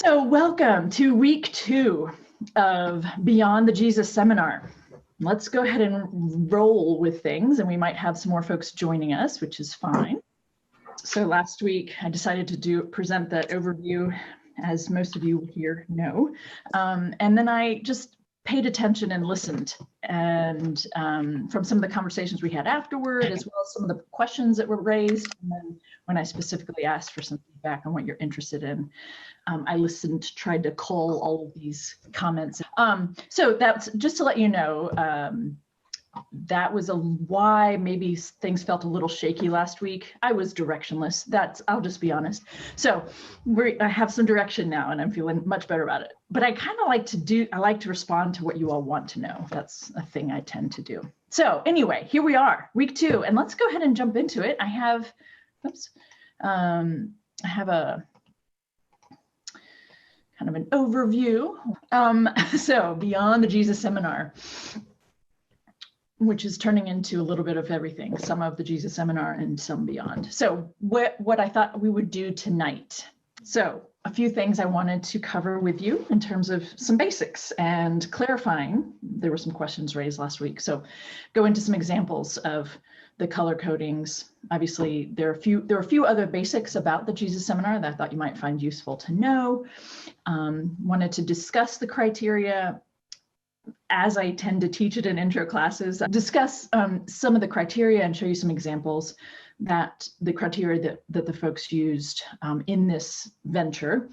So welcome to week 2 of Beyond the Jesus seminar. Let's go ahead and roll with things, and we might have some more folks joining us, which is fine. So last week I decided to present that overview, as most of you here know, and then I just paid attention and listened, and from some of the conversations we had afterward, as well as some of the questions that were raised, and then when I specifically asked for some feedback on what you're interested in, I listened, tried to cull all of these comments. So that's just to let you know, that was why maybe things felt a little shaky last week. I was directionless. I'll just be honest. So I have some direction now and I'm feeling much better about it. But I kind of like to respond to what you all want to know. That's a thing I tend to do. So anyway, here we are, week 2, and let's go ahead and jump into it. I have a kind of an overview. So Beyond the Jesus seminar, which is turning into a little bit of everything, some of the Jesus seminar and some beyond. So what I thought we would do tonight. So a few things I wanted to cover with you in terms of some basics and clarifying. There were some questions raised last week. So go into some examples of the color codings. Obviously, there are a few other basics about the Jesus seminar that I thought you might find useful to know. Wanted to discuss the criteria, as I tend to teach it in intro classes, discuss some of the criteria and show you some examples that the criteria that the folks used in this venture.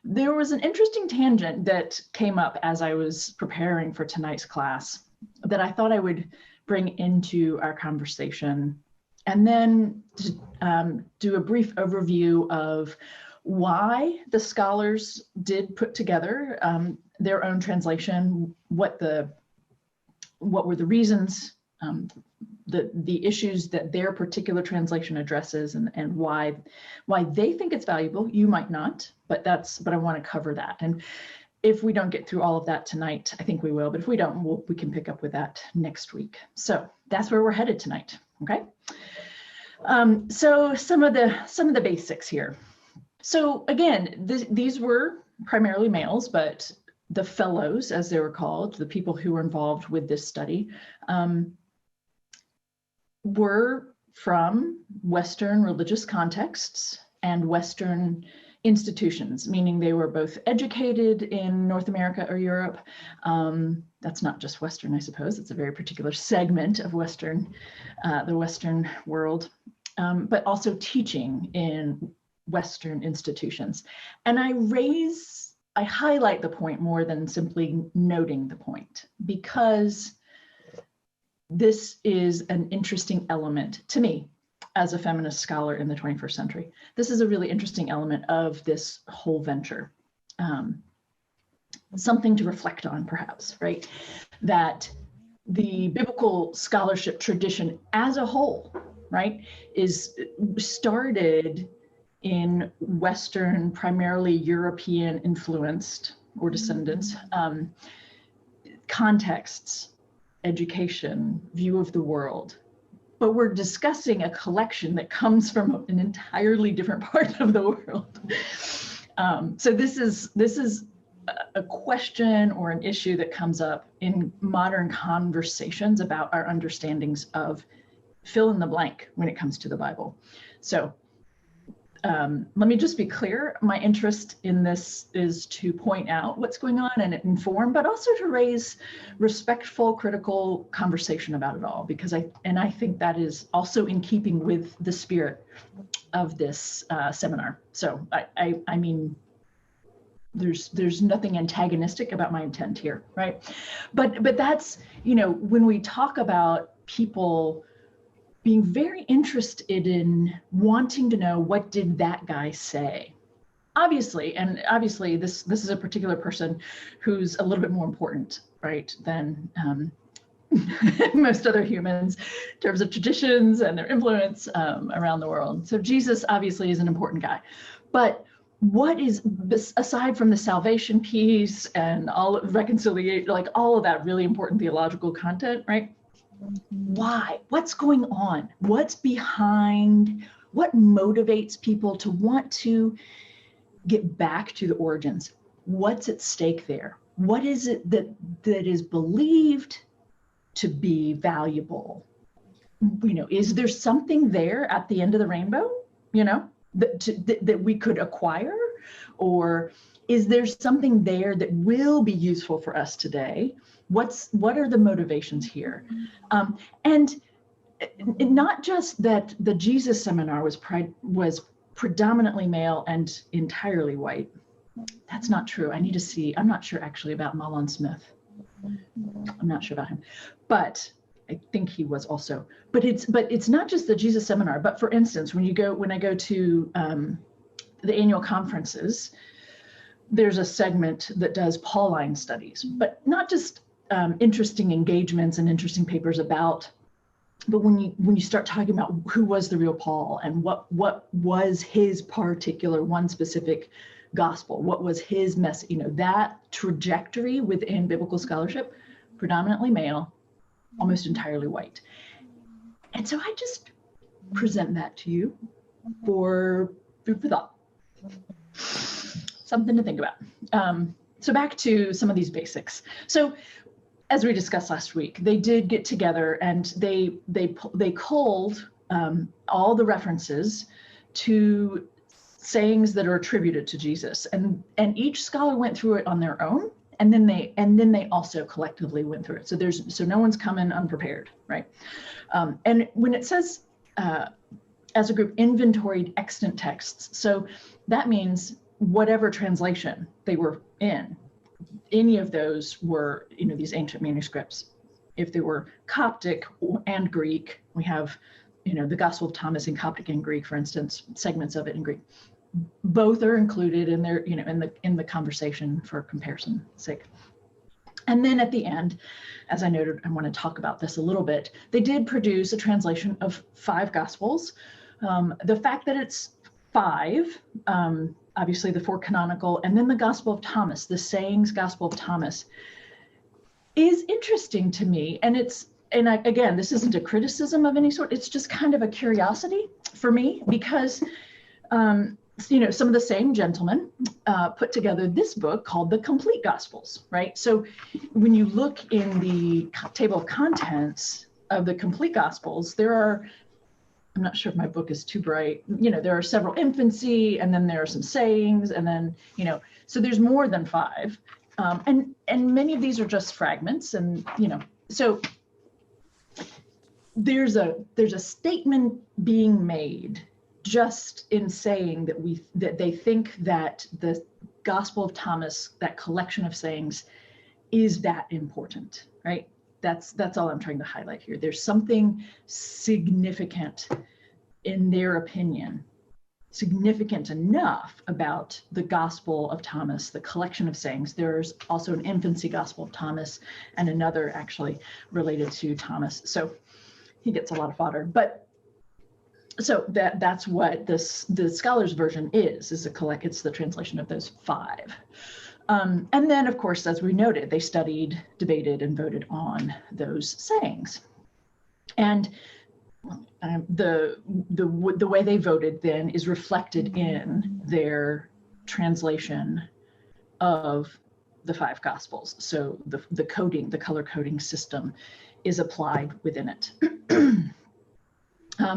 There was an interesting tangent that came up as I was preparing for tonight's class that I thought I would bring into our conversation, and then to do a brief overview of why the scholars did put together their own translation, what were the reasons, the issues that their particular translation addresses, and why they think it's valuable. You might not, but I want to cover that. And if we don't get through all of that tonight, I think we will, but if we don't, we can pick up with that next week. So that's where we're headed tonight, okay? So some of the basics here. So again, these were primarily males, but the fellows, as they were called, the people who were involved with this study, were from Western religious contexts and Western institutions, meaning they were both educated in North America or Europe. That's not just Western, I suppose. It's a very particular segment of the Western world, but also teaching in Western institutions. And I highlight the point more than simply noting the point, because this is an interesting element to me as a feminist scholar in the 21st century. This is a really interesting element of this whole venture. Something to reflect on, perhaps, right? That the biblical scholarship tradition as a whole, right, started in Western, primarily European influenced or descendants, contexts, education, view of the world. But we're discussing a collection that comes from an entirely different part of the world. So this is a question or an issue that comes up in modern conversations about our understandings of fill in the blank when it comes to the Bible. So let me just be clear. My interest in this is to point out what's going on and inform, but also to raise respectful, critical conversation about it all, because I think that is also in keeping with the spirit of this seminar. So I mean, there's nothing antagonistic about my intent here, right? But that's, when we talk about people being very interested in wanting to know, what did that guy say? Obviously this is a particular person who's a little bit more important, right, than most other humans in terms of traditions and their influence around the world. So Jesus obviously is an important guy, but what is, aside from the salvation piece and all reconciliation, like all of that really important theological content, right? Why? What's going on? What's behind? What motivates people to want to get back to the origins. What's at stake there? What is it that is believed to be valuable? Is there something there at the end of the rainbow, that we could acquire? Or is there something there that will be useful for us today? What are the motivations here? And not just that the Jesus seminar was predominantly male and entirely white. That's not true. I need to see. I'm not sure actually about Mahlon Smith. I'm not sure about him, but I think he was also. But it's not just the Jesus seminar. But for instance, when I go to the annual conferences, there's a segment that does Pauline studies, but not just interesting engagements and interesting papers about. But when you start talking about who was the real Paul and what was his particular one specific gospel, what was his message, that trajectory within biblical scholarship, predominantly male, almost entirely white. And so I just present that to you for food for thought, something to think about. So back to some of these basics. So as we discussed last week, they did get together and they culled all the references to sayings that are attributed to Jesus, and each scholar went through it on their own, and then they also collectively went through it. So no one's coming unprepared, right? And when it says as a group inventoried extant texts, so that means whatever translation they were in. Any of those were, these ancient manuscripts. If they were Coptic and Greek, we have, the Gospel of Thomas in Coptic and Greek, for instance, segments of it in Greek. Both are included in their, in the conversation for comparison's sake. And then at the end, as I noted, I want to talk about this a little bit. They did produce a translation of 5 Gospels. The fact that it's 5. Obviously the 4 canonical, and then the Gospel of Thomas, the sayings Gospel of Thomas, is interesting to me. And again, this isn't a criticism of any sort. It's just kind of a curiosity for me because, some of the same gentlemen put together this book called The Complete Gospels, right? So when you look in the table of contents of the Complete Gospels, there are, I'm not sure if my book is too bright. There are several infancy, and then there are some sayings, and then, so there's more than 5. And many of these are just fragments, and, so there's a statement being made just in saying that they think that the Gospel of Thomas, that collection of sayings, is that important, right? That's all I'm trying to highlight here. There's something significant in their opinion, significant enough about the Gospel of Thomas, the collection of sayings. There's also an infancy Gospel of Thomas and another actually related to Thomas. So he gets a lot of fodder. But so that's what the scholar's version is it's the translation of those 5. And then, of course, as we noted, they studied, debated, and voted on those sayings. And the way they voted then is reflected in their translation of the 5 Gospels. So the color coding system is applied within it.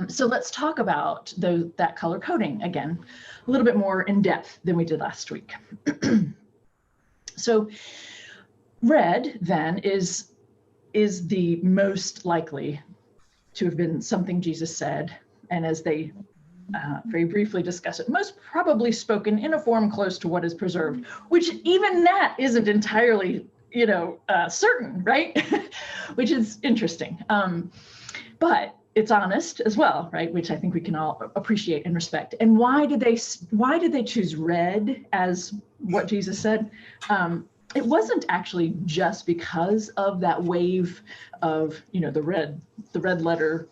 So let's talk about that color coding again, a little bit more in depth than we did last week. So red then is the most likely to have been something Jesus said, and as they very briefly discuss it, most probably spoken in a form close to what is preserved, which even that isn't entirely, certain, right? Which is interesting. But it's honest as well, right? Which I think we can all appreciate and respect. And why did they choose red as what Jesus said? It wasn't actually just because of that wave of, the red letter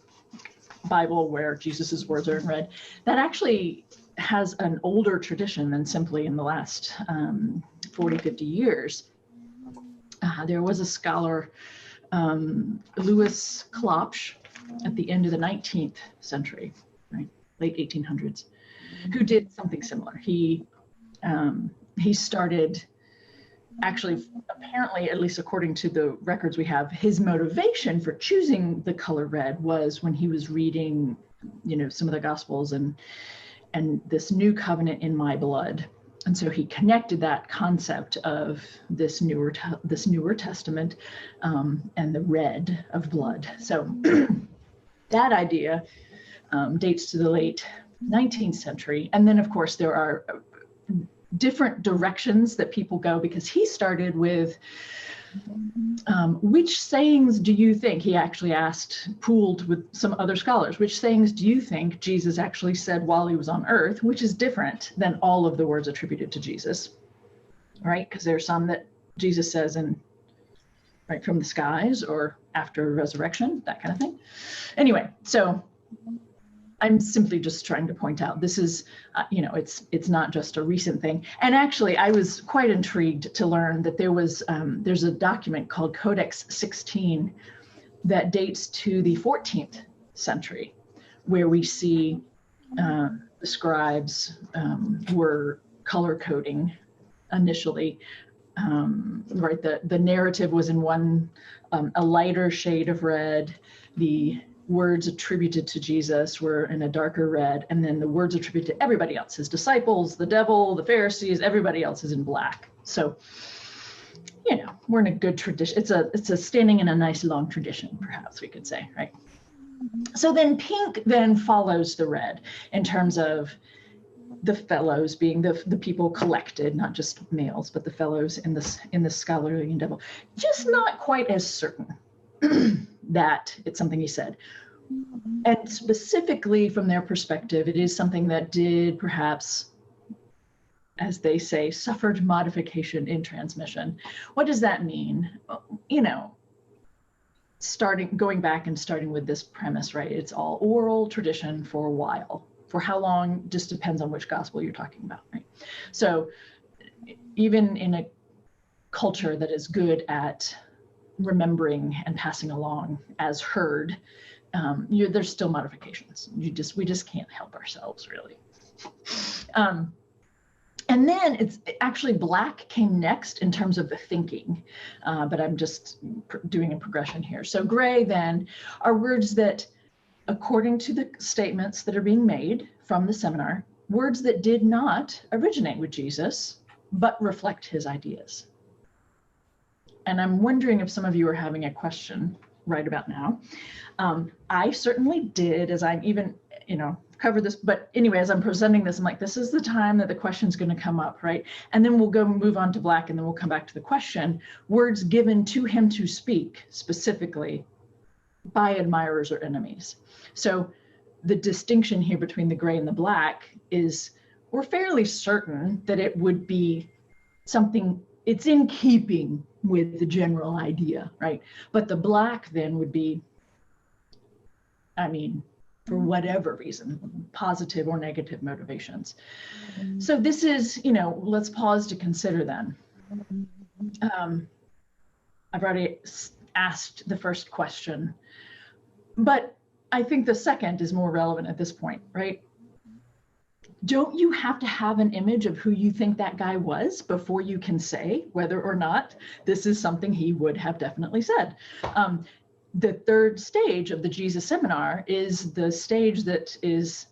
Bible where Jesus's words are in red. That actually has an older tradition than simply in the last 40, 50 years. There was a scholar, Louis Klopsch, at the end of the 19th century, right, late 1800s, who did something similar. He He started, actually, apparently, at least according to the records we have, his motivation for choosing the color red was when he was reading, some of the Gospels and this new covenant in my blood. And so he connected that concept of this newer testament and the red of blood. So that idea dates to the late 19th century. And then, of course, there are different directions that people go, because he started with which sayings do you think, he actually pooled with some other scholars, which sayings do you think Jesus actually said while he was on earth, which is different than all of the words attributed to Jesus, right? Because there's some that Jesus says right from the skies or after resurrection, that kind of thing. Anyway, so I'm simply just trying to point out this is, it's not just a recent thing. And actually, I was quite intrigued to learn that there's a document called Codex 16 that dates to the 14th century, where we see the scribes were color coding initially. Right, the narrative was in a lighter shade of red. The words attributed to Jesus were in a darker red, and then the words attributed to everybody else, his disciples, the devil, the Pharisees, everybody else is in black. So, we're in a good tradition. It's a standing in a nice long tradition, perhaps we could say, right? So then pink then follows the red in terms of the fellows being the people collected, not just males, but the fellows in the scholarly endeavor. Just not quite as certain that it's something he said. And specifically from their perspective, it is something that did perhaps, as they say, suffered modification in transmission. What does that mean? Going back and starting with this premise, right? It's all oral tradition for a while. For how long just depends on which gospel you're talking about, right? So even in a culture that is good at remembering and passing along as heard, there's still modifications. We just can't help ourselves, really. And then it's actually black came next in terms of the thinking, but I'm just doing a progression here. So gray then are words that, according to the statements that are being made from the seminar, words that did not originate with Jesus, but reflect his ideas. And I'm wondering if some of you are having a question right about now. I certainly did, as I'm even, cover this, but anyway, as I'm presenting this, I'm like, this is the time that the question's going to come up, right? And then we'll move on to black, and then we'll come back to the question. Words given to him to speak specifically by admirers or enemies. So the distinction here between the gray and the black is we're fairly certain that it would be something, it's in keeping with the general idea, right? But the black then would be, for whatever reason, positive or negative motivations. So this is, let's pause to consider then. I've already asked the first question, but I think the second is more relevant at this point, right? Don't you have to have an image of who you think that guy was before you can say whether or not this is something he would have definitely said? The third stage of the Jesus seminar is the stage that is,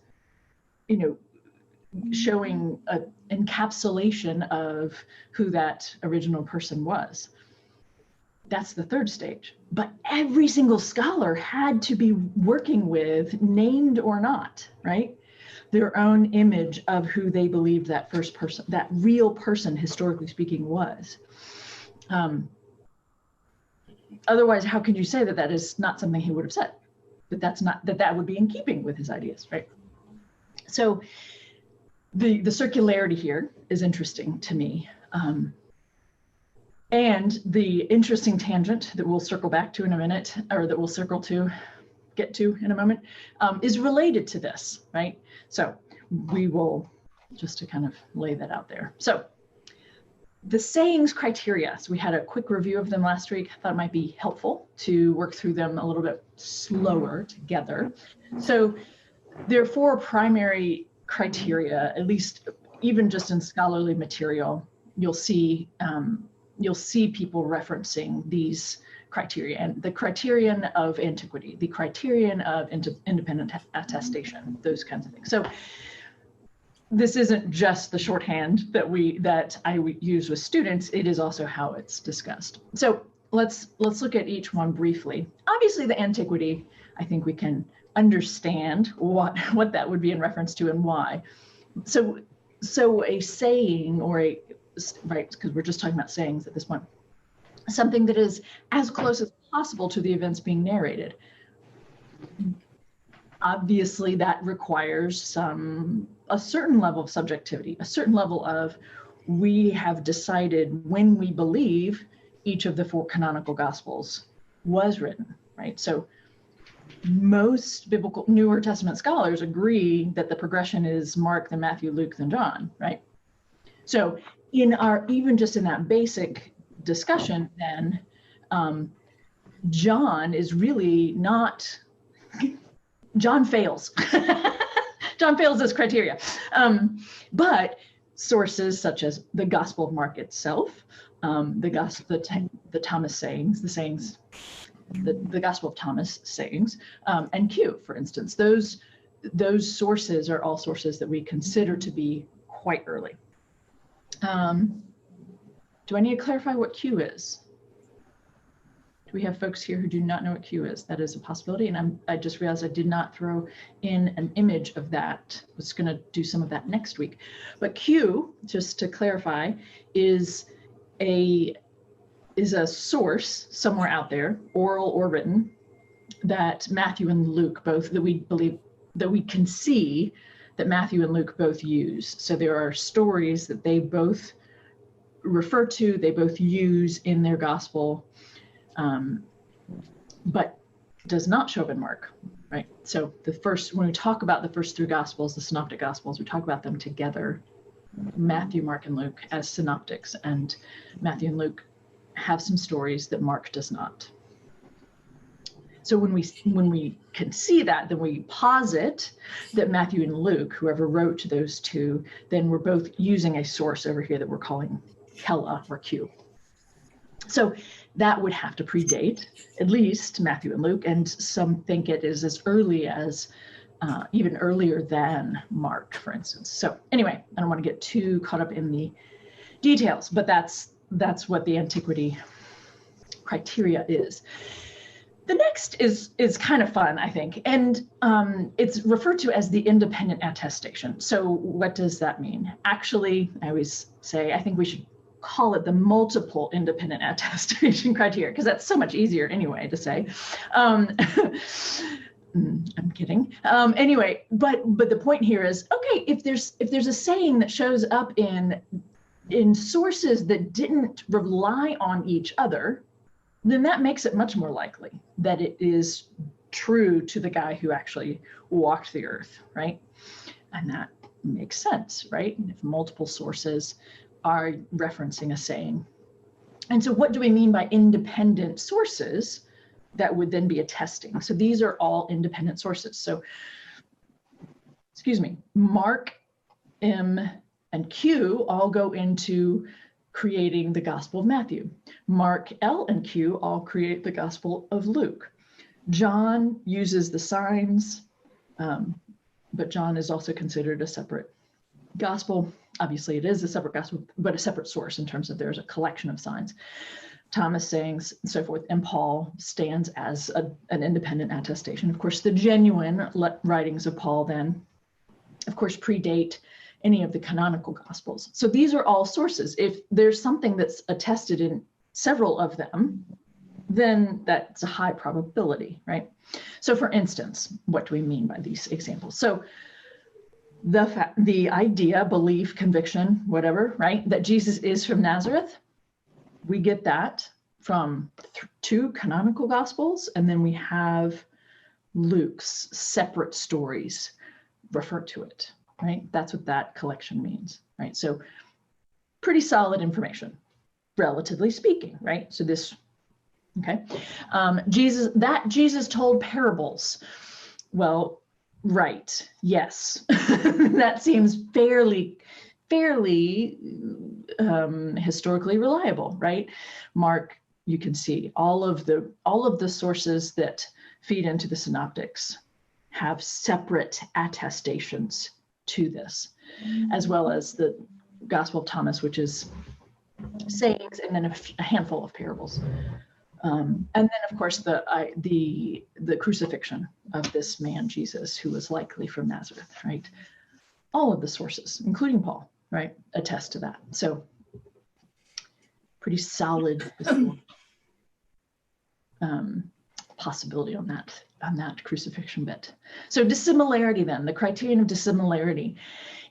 showing an encapsulation of who that original person was. That's the third stage. But every single scholar had to be working with, named or not, right, their own image of who they believed that first person, that real person, historically speaking, was. Otherwise, how can you say that that is not something he would have said? That would be in keeping with his ideas, right? So the circularity here is interesting to me. And the interesting tangent that we'll circle back to in a minute, or that we'll get to in a moment, is related to this, right? So we will, just to kind of lay that out there. So the sayings criteria, so we had a quick review of them last week. I thought it might be helpful to work through them a little bit slower together. So there are four primary criteria, at least even just in scholarly material, you'll see people referencing these criteria, and the criterion of antiquity, the criterion of independent attestation, those kinds of things. So this isn't just the shorthand that I use with students, it is also how it's discussed. So let's look at each one briefly. Obviously the antiquity, I think we can understand what that would be in reference to and why. So a saying, or right, because we're just talking about sayings at this point, something that is as close as possible to the events being narrated. Obviously that requires a certain level of subjectivity, a certain level of, we have decided when we believe each of the 4 canonical gospels was written, right? So most biblical Newer Testament scholars agree that the progression is Mark, then Matthew, Luke, then John, right? So even just in that basic discussion, then John is really not, John fails. John fails this criteria. But sources such as the Gospel of Mark itself, the Thomas sayings, the Gospel of Thomas sayings, and Q, for instance, those sources are all sources that we consider to be quite early. Do I need to clarify what Q is? Do we have folks here who do not know what Q is? That is a possibility, and I just realized I did not throw in an image of that. I was going to do some of that next week. But Q, just to clarify, is a source somewhere out there, oral or written, that Matthew and Luke both, that we believe, that we can see that Matthew and Luke both use. So there are stories that they both refer to, they both use in their gospel, but does not show up in Mark, right? So when we talk about the first 3 gospels, the synoptic gospels, we talk about them together, Matthew, Mark, and Luke, as synoptics, and Matthew and Luke have some stories that Mark does not. So when we can see that, then we posit that Matthew and Luke, whoever wrote those 2, then we're both using a source over here that we're calling Kella or Q. So that would have to predate at least Matthew and Luke, and some think it is as early as even earlier than Mark, for instance. So anyway, I don't want to get too caught up in the details, but that's what the antiquity criteria is. The next is kind of fun, I think, and it's referred to as the independent attestation. So what does that mean? Actually, I always say I think we should call it the multiple independent attestation criteria, because that's so much easier anyway to say. I'm kidding. Anyway, but the point here is, okay, if there's a saying that shows up in sources that didn't rely on each other, then that makes it much more likely that it is true to the guy who actually walked the earth, right? And that makes sense, right? If multiple sources are referencing a saying. And so what do we mean by independent sources that would then be attesting? So these are all independent sources. So, excuse me, Mark, M, and Q all go into creating the Gospel of Matthew. Mark, L, and Q all create the Gospel of Luke. John uses the signs, but John is also considered a separate gospel. Obviously, it is a separate gospel, but a separate source in terms of there's a collection of signs. Thomas sayings and so forth, and Paul stands as an independent attestation. Of course, the genuine writings of Paul then, of course, predate any of the canonical gospels. So these are all sources. If there's something that's attested in several of them, then that's a high probability, right? So for instance, what do we mean by these examples? So the idea, belief, conviction, whatever, right, that Jesus is from Nazareth, we get that from 2 canonical gospels, and then we have Luke's separate stories refer to it, right? That's what that collection means, right? So pretty solid information, relatively speaking, right? So this, okay. Jesus told parables. Well, right, yes. That seems fairly fairly historically reliable, right? Mark, you can see all of the sources that feed into the synoptics have separate attestations to this, as well as the Gospel of Thomas, which is sayings and then a handful of parables. And then, of course, the crucifixion of this man, Jesus, who was likely from Nazareth, right? All of the sources, including Paul, right, attest to that. So pretty solid possibility on that crucifixion bit. So dissimilarity then, the criterion of dissimilarity.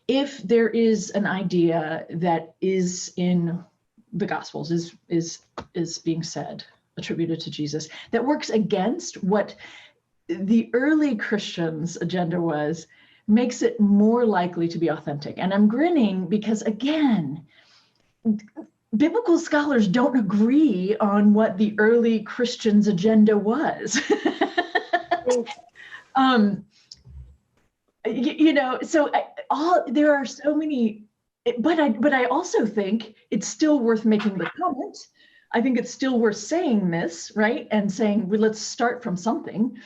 If there is an idea that is in the Gospels, is being said, attributed to Jesus, that works against what the early Christians' agenda was, makes it more likely to be authentic. And I'm grinning because, again, biblical scholars don't agree on what the early Christians' agenda was. So there are so many, but I also think it's still worth making the comment. I think it's still worth saying this, right? And saying, well, let's start from something.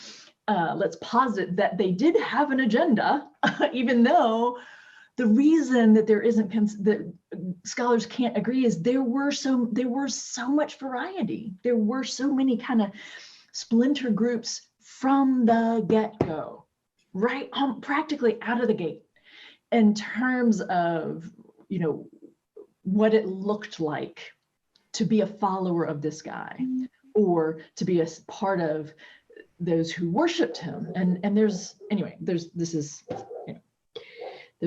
Let's posit that they did have an agenda, even though the reason that there isn't, that scholars can't agree, is there were so much variety. There were so many kind of splinter groups from the get-go, right? Practically out of the gate, in terms of, what it looked like to be a follower of this guy, or to be a part of those who worshiped him. And those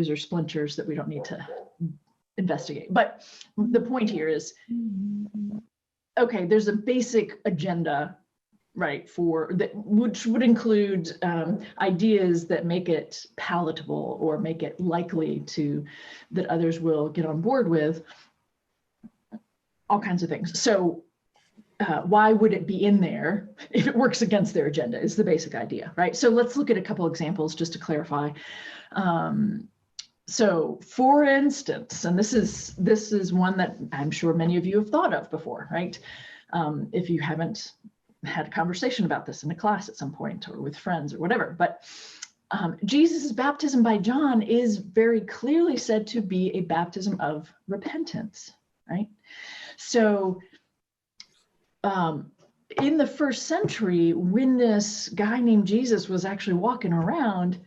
are splinters that we don't need to investigate. But the point here is, okay, there's a basic agenda, right, which would include ideas that make it palatable or make it likely that others will get on board with, all kinds of things. So why would it be in there if it works against their agenda, is the basic idea, right? So let's look at a couple examples just to clarify. So for instance, and this is one that I'm sure many of you have thought of before, right? If you haven't had a conversation about this in a class at some point or with friends or whatever, but Jesus' baptism by John is very clearly said to be a baptism of repentance, right? So in the first century, when this guy named Jesus was actually walking around,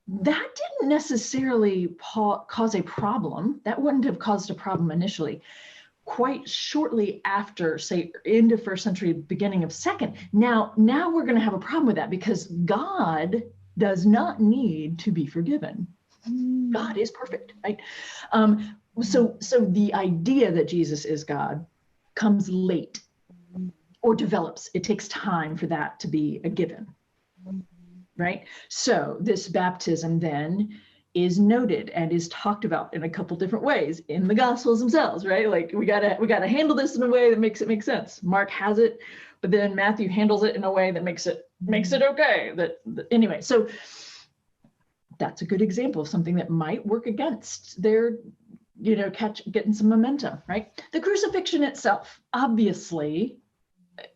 that didn't necessarily cause a problem. That wouldn't have caused a problem initially. Quite shortly after, say, into first century, beginning of second, now we're going to have a problem with that, because God does not need to be forgiven. God is perfect, right? So the idea that Jesus is God comes late, or develops. It takes time for that to be a given, right? So this baptism then is noted and is talked about in a couple different ways in the Gospels themselves, right? Like we gotta handle this in a way that makes it make sense. Mark has it, but then Matthew handles it in a way that makes it okay. Anyway, so that's a good example of something that might work against their, getting some momentum, right? The crucifixion itself, obviously,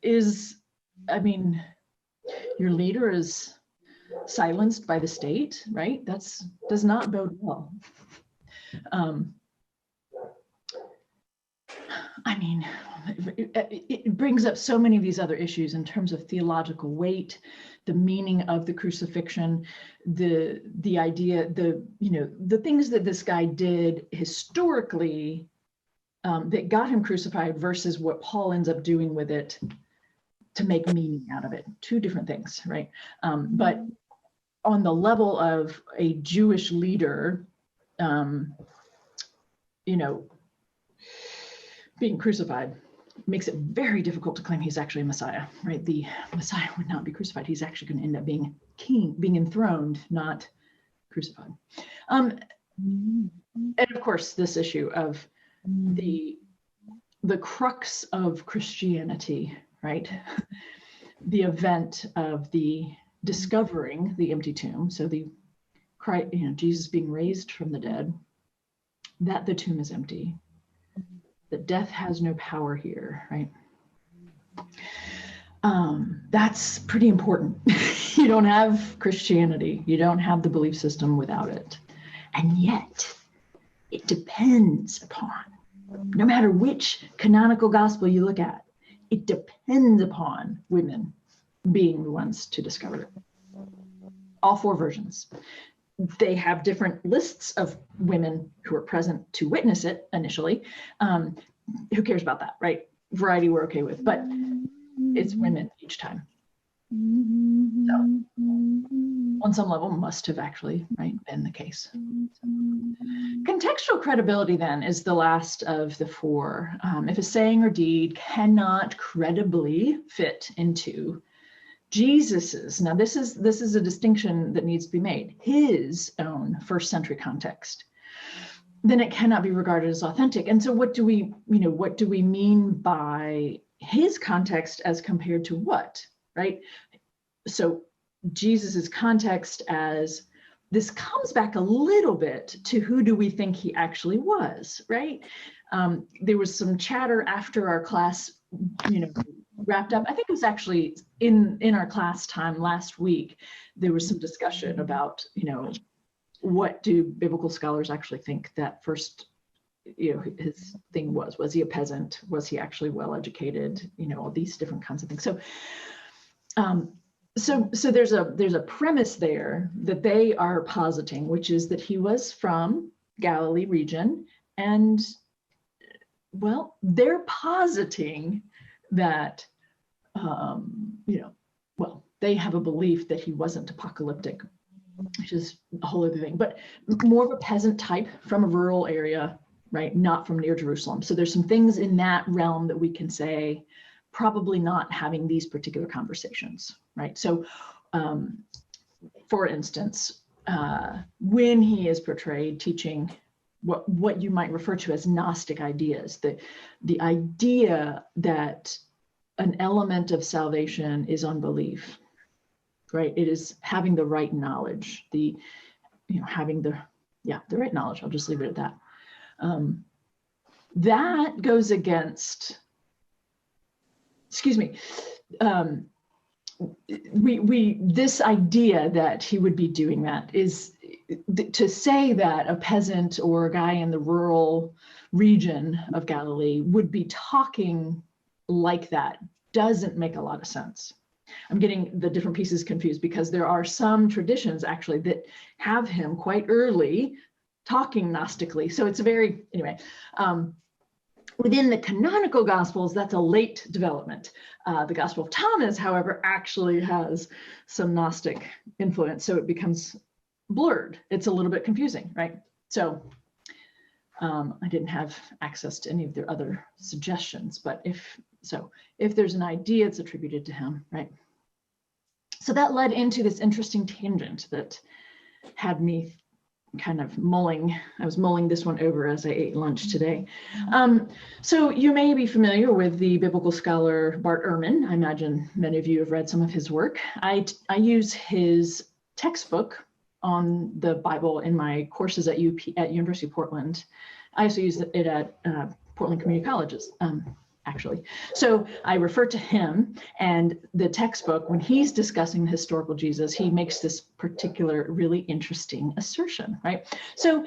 is, your leader is silenced by the state, right? Does not bode well. It brings up so many of these other issues in terms of theological weight, the meaning of the crucifixion, the idea, the things that this guy did historically that got him crucified versus what Paul ends up doing with it to make meaning out of it. Two different things, right? But on the level of a Jewish leader, being crucified makes it very difficult to claim he's actually a Messiah, right? The Messiah would not be crucified. He's actually going to end up being king, being enthroned, not crucified. And of course, this issue of the crux of Christianity, right? The event of the discovering the empty tomb. So Jesus being raised from the dead, that the tomb is empty, that death has no power here, right? That's pretty important. You don't have Christianity, you don't have the belief system without it. And yet, it depends upon, no matter which canonical gospel you look at, it depends upon women being the ones to discover it. All 4 versions. They have different lists of women who are present to witness it initially. Who cares about that, right? Variety we're okay with, but it's women each time. So on some level must have actually, right, been the case. So, contextual credibility then is the last of the 4. If a saying or deed cannot credibly fit into Jesus's, now this is a distinction that needs to be made, his own first century context, then it cannot be regarded as authentic. And so what do we mean by his context as compared to what, right? So Jesus's context, as this comes back a little bit to who do we think he actually was, right? There was some chatter after our class, wrapped up. I think it was actually in our class time last week, there was some discussion about, what do biblical scholars actually think that first, his thing was. Was he a peasant? Was he actually well educated? All these different kinds of things. So there's a premise there that they are positing, which is that he was from Galilee region, and well, they're positing that they have a belief that he wasn't apocalyptic, which is a whole other thing, but more of a peasant type from a rural area, right? Not from near Jerusalem. So there's some things in that realm that we can say probably not having these particular conversations, right? So for instance, when he is portrayed teaching what you might refer to as Gnostic ideas, the idea that an element of salvation is unbelief, right? It is having the right knowledge, having the right knowledge. I'll just leave it at that. That goes against, this idea that he would be doing that is to say that a peasant or a guy in the rural region of Galilee would be talking like that doesn't make a lot of sense. I'm getting the different pieces confused because there are some traditions actually that have him quite early talking Gnostically. So it's within the canonical Gospels, that's a late development. The Gospel of Thomas, however, actually has some Gnostic influence, so it becomes blurred. It's a little bit confusing, right? So I didn't have access to any of their other suggestions, but if there's an idea, it's attributed to him, right? So that led into this interesting tangent that had me kind of I was mulling this one over as I ate lunch today. So you may be familiar with the biblical scholar Bart Ehrman. I imagine many of you have read some of his work. I use his textbook on the Bible in my courses at University of Portland. I also use it at Portland Community Colleges, actually. So I refer to him, and the textbook, when he's discussing the historical Jesus, he makes this particular really interesting assertion, right? So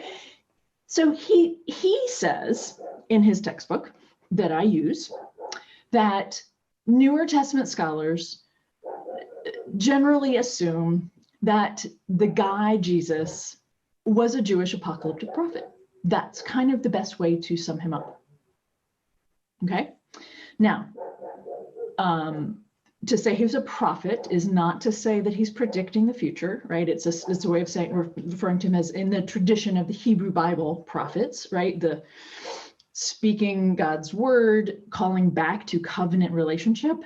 he says in his textbook that I use that Newer Testament scholars generally assume that the guy Jesus was a Jewish apocalyptic prophet. That's kind of the best way to sum him up. Okay. Now, to say he was a prophet is not to say that he's predicting the future, right? It's a way of saying, referring to him as in the tradition of the Hebrew Bible prophets, right? The speaking God's word, calling back to covenant relationship,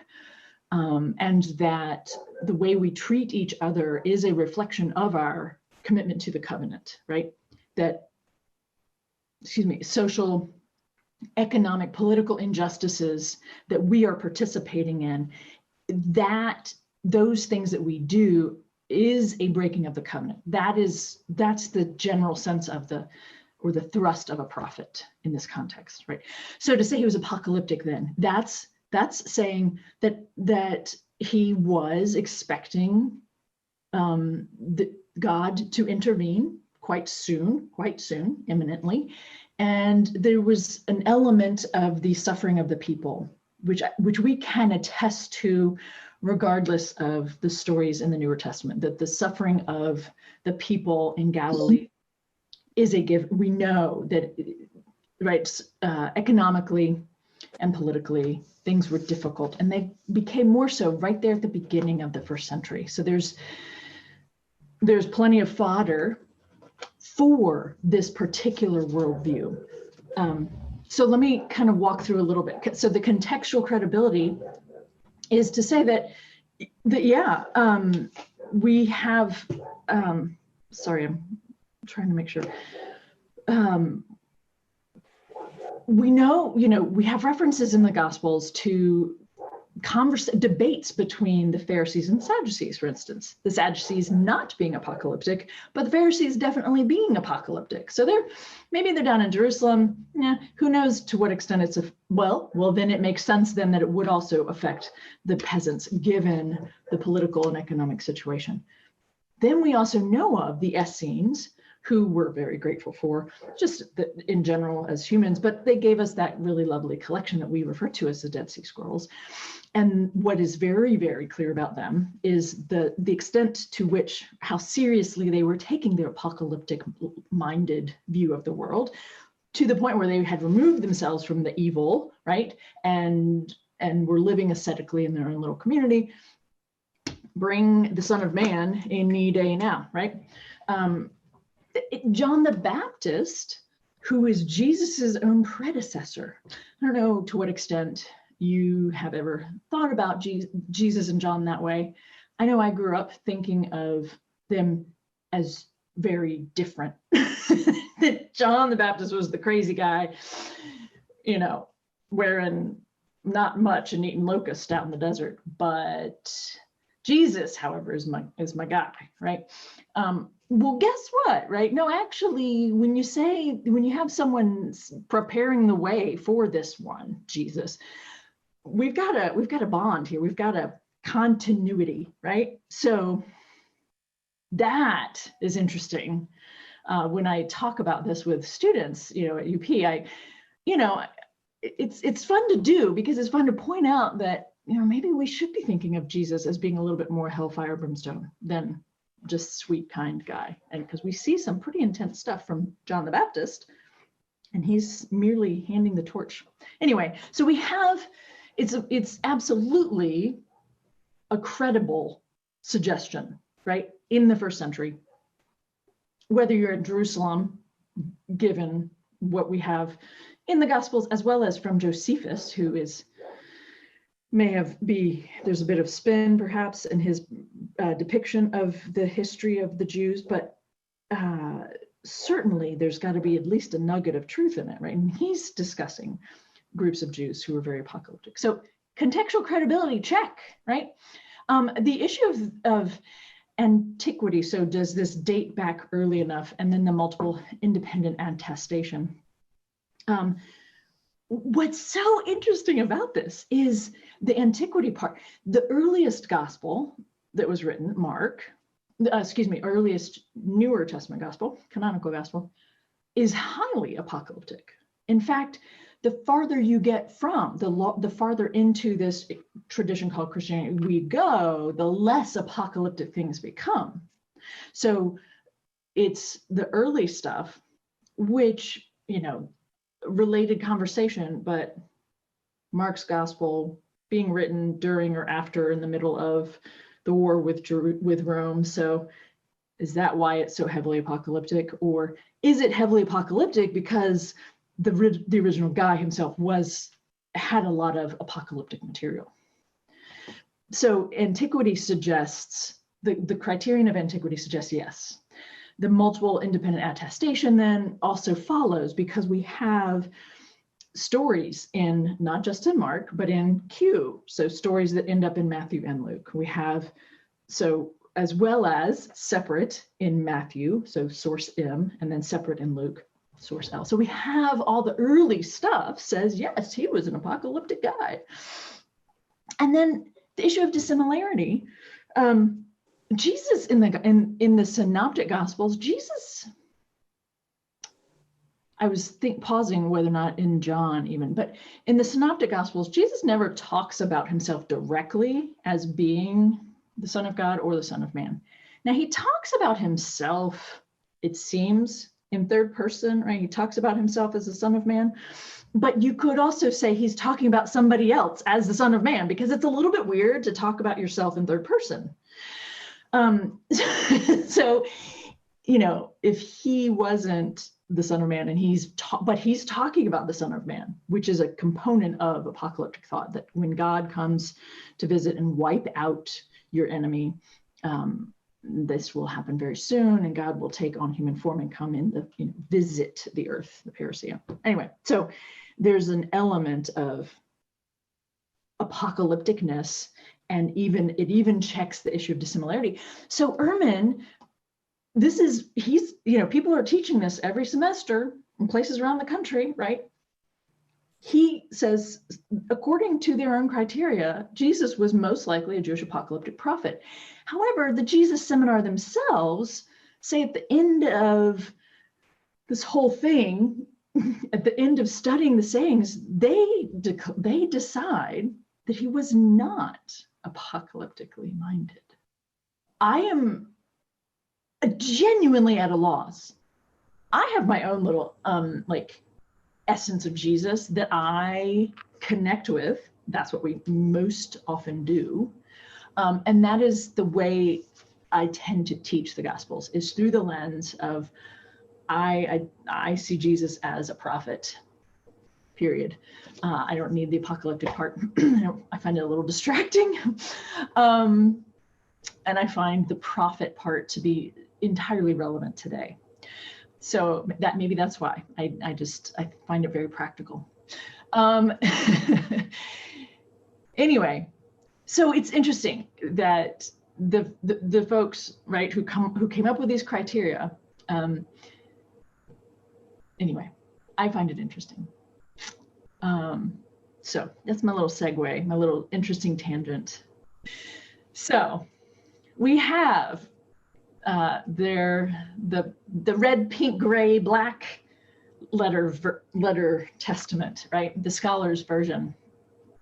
and that the way we treat each other is a reflection of our commitment to the covenant, right? That, social, economic, political injustices that we are participating in, that those things that we do is a breaking of the covenant. That's the general sense of the or the thrust of a prophet in this context, right? So to say he was apocalyptic then, that's saying that he was expecting God to intervene quite soon, imminently. And there was an element of the suffering of the people, which we can attest to regardless of the stories in the Newer Testament, that the suffering of the people in Galilee is a gift. We know that, right, economically and politically, things were difficult, and they became more so right there at the beginning of the first century. So there's plenty of fodder for this particular worldview. So let me kind of walk through a little bit. So the contextual credibility is to say that we have, sorry, I'm trying to make sure. We know, we have references in the Gospels to debates between the Pharisees and Sadducees, for instance. The Sadducees not being apocalyptic, but the Pharisees definitely being apocalyptic. So maybe they're down in Jerusalem. Yeah, who knows to what extent it's well, then it makes sense then that it would also affect the peasants given the political and economic situation. Then we also know of the Essenes, who we're very grateful for, just in general as humans, but they gave us that really lovely collection that we refer to as the Dead Sea Scrolls. And what is very, very clear about them is the extent to which, how seriously they were taking their apocalyptic minded view of the world, to the point where they had removed themselves from the evil, right? And were living ascetically in their own little community. Bring the Son of Man any day now, right? John the Baptist, who is Jesus's own predecessor. I don't know to what extent you have ever thought about Jesus and John that way. I know I grew up thinking of them as very different. That John the Baptist was the crazy guy, wearing not much and eating locusts out in the desert. But Jesus, however, is my guy, right? Well, guess what, right? No, actually, when you have someone preparing the way for this one, Jesus, we've got a bond here. We've got a continuity, right? So that is interesting. When I talk about this with students, at UP, it's fun to do because it's fun to point out that, maybe we should be thinking of Jesus as being a little bit more hellfire brimstone than just sweet, kind guy. And because we see some pretty intense stuff from John the Baptist, and he's merely handing the torch. Anyway, so we have, it's absolutely a credible suggestion, right? In the first century, whether you're in Jerusalem, given what we have in the Gospels, as well as from Josephus, who is, there's a bit of spin perhaps in his depiction of the history of the Jews, but certainly there's got to be at least a nugget of truth in it, right? And he's discussing groups of Jews who were very apocalyptic. So contextual credibility, check, right? The issue of antiquity, so does this date back early enough? And then the multiple independent attestation. What's so interesting about this is the antiquity part. The earliest gospel that was written, earliest Newer Testament gospel, canonical gospel, is highly apocalyptic. In fact, the farther you get from, the farther into this tradition called Christianity we go, the less apocalyptic things become. So it's the early stuff, which, related conversation, but Mark's gospel being written during or after in the middle of the war with Rome. So is that why it's so heavily apocalyptic? Or is it heavily apocalyptic because the original guy himself had a lot of apocalyptic material? So antiquity suggests, the criterion of antiquity suggests yes. The multiple independent attestation then also follows because we have stories in, not just in Mark, but in Q. So stories that end up in Matthew and Luke. We have, so as well as separate in Matthew, so source M, and then separate in Luke. source L. So we have all the early stuff says, yes, he was an apocalyptic guy. And then the issue of dissimilarity. Jesus in the Synoptic Gospels, Jesus, I was pausing whether or not in John even, but in the Synoptic Gospels, Jesus never talks about himself directly as being the Son of God or the Son of Man. Now he talks about himself, it seems, in third person, right? He talks about himself as the Son of Man, but you could also say he's talking about somebody else as the Son of Man, because it's a little bit weird to talk about yourself in third person. So, if he wasn't the Son of Man, and but he's talking about the Son of Man, which is a component of apocalyptic thought, that when God comes to visit and wipe out your enemy, this will happen very soon, and God will take on human form and come in visit the earth, the parousia. Anyway, so there's an element of apocalypticness, and it even checks the issue of dissimilarity. So Ehrman, people are teaching this every semester in places around the country, right? He says, according to their own criteria, Jesus was most likely a Jewish apocalyptic prophet. However, the Jesus Seminar themselves say at the end of this whole thing, at the end of studying the sayings, they decide that he was not apocalyptically minded. I am genuinely at a loss. I have my own little essence of Jesus that I connect with. That's what we most often do. And that is the way I tend to teach the Gospels, is through the lens of I see Jesus as a prophet, period. I don't need the apocalyptic part. I find it a little distracting. And I find the prophet part to be entirely relevant today. So maybe that's why I find it very practical. Anyway, so it's interesting that the folks, right, who came up with these criteria. Anyway, I find it interesting. So that's my little segue, my little interesting tangent. So we have the red, pink, gray, black letter testament, right? The Scholars Version.